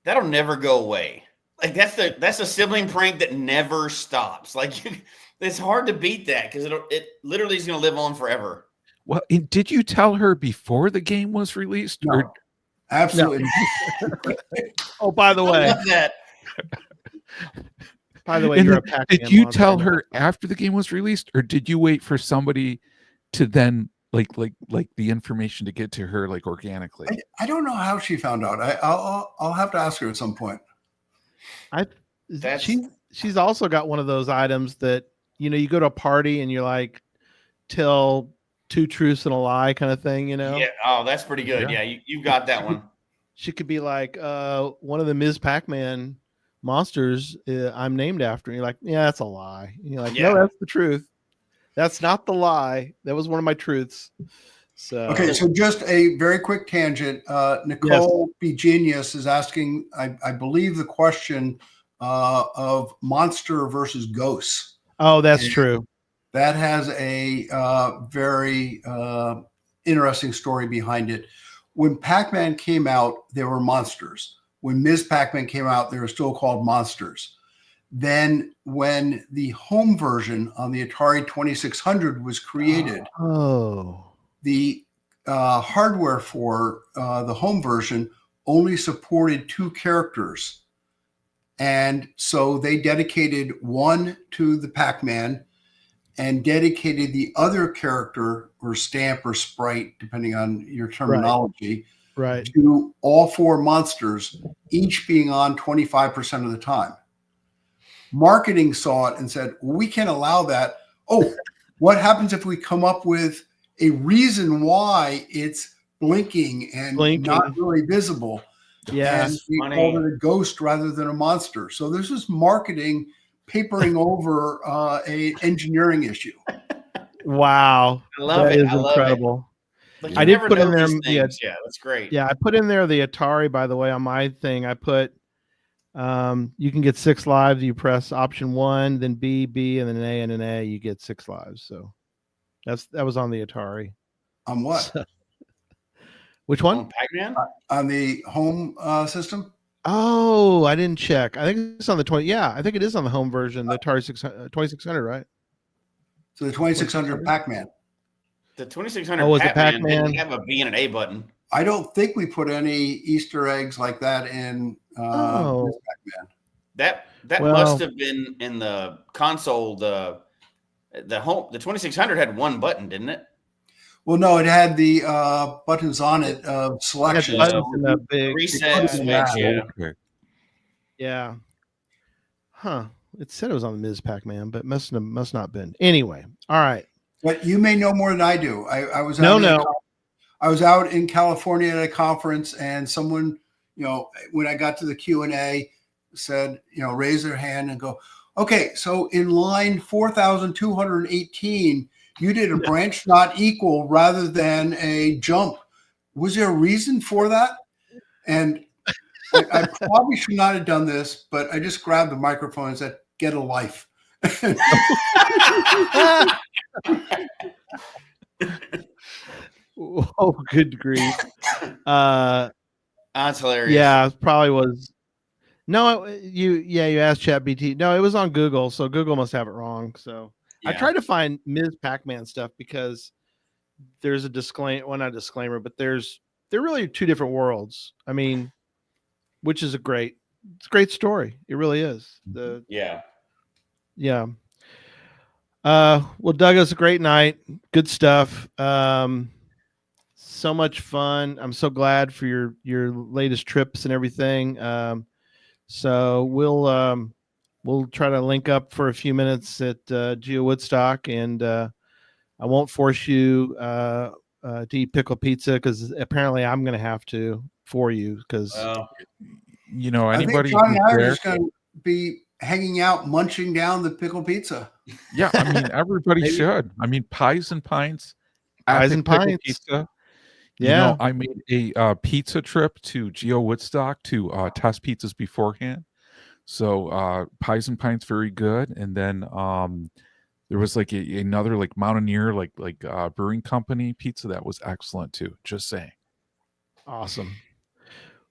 that'll never go away. Like that's a sibling prank that never stops. Like it's hard to beat that because it literally is going to live on forever. Well, did you tell her before the game was released? No, or? Absolutely. No. Oh, by the way, I love that. By the way, you're a Pac-Man did you monster. tell her after the game was released, or did you wait for somebody to then like the information to get to her like organically? I don't know how she found out. I'll have to ask her at some point. She's also got one of those items that, you know, you go to a party and you're like, tell 2 truths and a lie kind of thing, you know? Yeah. Oh, that's pretty good. Yeah, you've got that one. She could be like, one of the Ms. Pac-Man monsters I'm named after. And you're like, yeah, that's a lie. And you're like, no, that's the truth. That's not the lie. That was one of my truths. So okay, so just a very quick tangent. Nicole B. Genius is asking, I believe, the question of monster versus ghosts. Oh, that's true. That has a very interesting story behind it. When Pac-Man came out, there were monsters. When Ms. Pac-Man came out, they were still called monsters. Then when the home version on the Atari 2600 was created, the hardware for the home version only supported 2 characters. And so they dedicated one to the Pac-Man and dedicated the other character or stamp or sprite, depending on your terminology, to all 4 monsters, each being on 25% of the time. Marketing saw it and said, well, we can't allow that. Oh, what happens if we come up with a reason why it's blinking and not really visible? Yeah, and we called it a ghost rather than a monster. So this is marketing papering over a engineering issue. Wow. I love it. That is incredible. Like, I did put in there. Yeah, that's great. Yeah, I put in there the Atari, by the way, on my thing. I put you can get 6 lives. You press option 1, then B, and then A, and an A. You get 6 lives. So that was on the Atari. On what? Which one? On Pac-Man? On the home system. Oh, I didn't check. I think it's on the 20. Yeah, I think it is on the home version, the Atari 2600, right? So the 2600 Pac-Man. The 2600 was Pac-Man the Pac-Man didn't have a B and an A button. I don't think we put any Easter eggs like that in Pac-Man. That must have been in the console. The 2600 had 1 button, didn't it? Well, no, it had the buttons on it of selection. The big reset switch. Yeah. Huh. It said it was on the Ms. Pac-Man, but must not been. Anyway, all right. But you may know more than I do. I was out I was out in California at a conference, and someone, when I got to the Q&A, said, raise their hand and go, okay, so in line 4,218, you did a branch not equal rather than a jump. Was there a reason for that? And I probably should not have done this, but I just grabbed the microphone and said, get a life. Oh, good grief. That's hilarious. Yeah, it probably was. No, you asked ChatGPT. No, it was on Google, so Google must have it wrong. So I tried to find Ms. Pac-Man stuff because there's a disclaimer. Well, not a disclaimer, but they're really two different worlds. I mean, which is it's a great story. It really is. Yeah. Well, Doug, it was a great night. Good stuff. So much fun. I'm so glad for your latest trips and everything. So we'll try to link up for a few minutes at Geo Woodstock, and I won't force you to eat pickle pizza because apparently I'm going to have to for you because anybody. I think John and I are just going to be hanging out, munching down the pickle pizza. Yeah, I mean everybody should. I mean Pies and Pints, Pies and Pints pizza. Yeah, I made a pizza trip to Geo Woodstock to test pizzas beforehand. So Pies and Pints very good, and then there was like another like Mountaineer like brewing company pizza that was excellent too. Just saying. Awesome.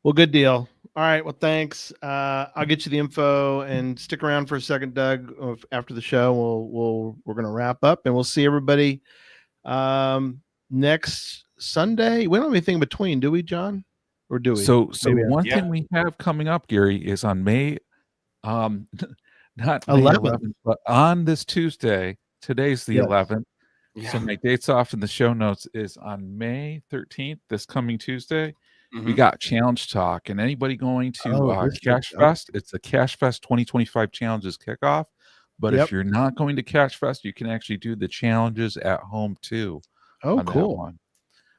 Well, good deal. All right. Well, thanks. I'll get you the info and stick around for a second, Doug. After the show, we're going to wrap up, and we'll see everybody next Sunday. We don't have anything in between, do we, John? Or do we? So one thing we have coming up, Gary, is on May, not May 11th, but on this Tuesday. Today's the 11th. Yeah. So my dates off in the show notes is on May 13th, this coming Tuesday. Mm-hmm. We got Challenge Talk, and anybody going to Cache Fest, it's the Cache Fest 2025 challenges kickoff. But if you're not going to Cache Fest, you can actually do the challenges at home too. Oh, cool. One.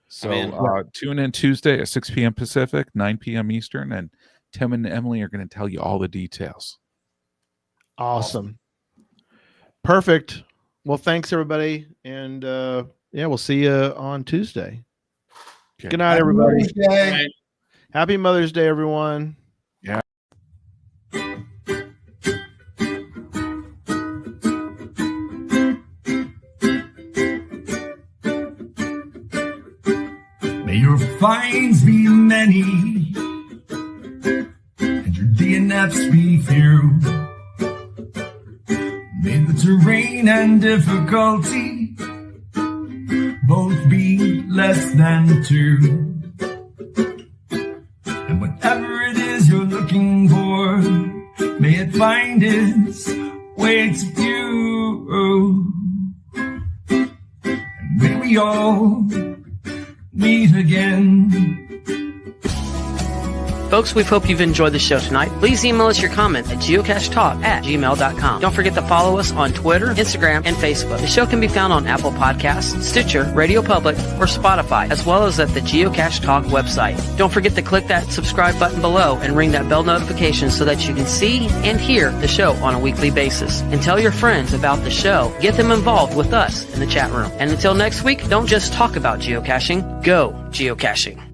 So tune in Tuesday at 6 p.m. Pacific, 9 p.m. Eastern, and Tim and Emily are going to tell you all the details. Awesome. Perfect. Well, thanks everybody, and we'll see you on Tuesday. Okay. Good night, everybody. Happy Mother's Day, everyone. Yeah. May your finds be many and your DNFs be few. May the terrain and difficulty both be less than 2. And whatever it is you're looking for, may it find its way to you. And may we all meet again. Folks, we hope you've enjoyed the show tonight. Please email us your comments at geocachetalk@gmail.com. Don't forget to follow us on Twitter, Instagram, and Facebook. The show can be found on Apple Podcasts, Stitcher, Radio Public, or Spotify, as well as at the Geocache Talk website. Don't forget to click that subscribe button below and ring that bell notification so that you can see and hear the show on a weekly basis. And tell your friends about the show. Get them involved with us in the chat room. And until next week, don't just talk about geocaching, go geocaching.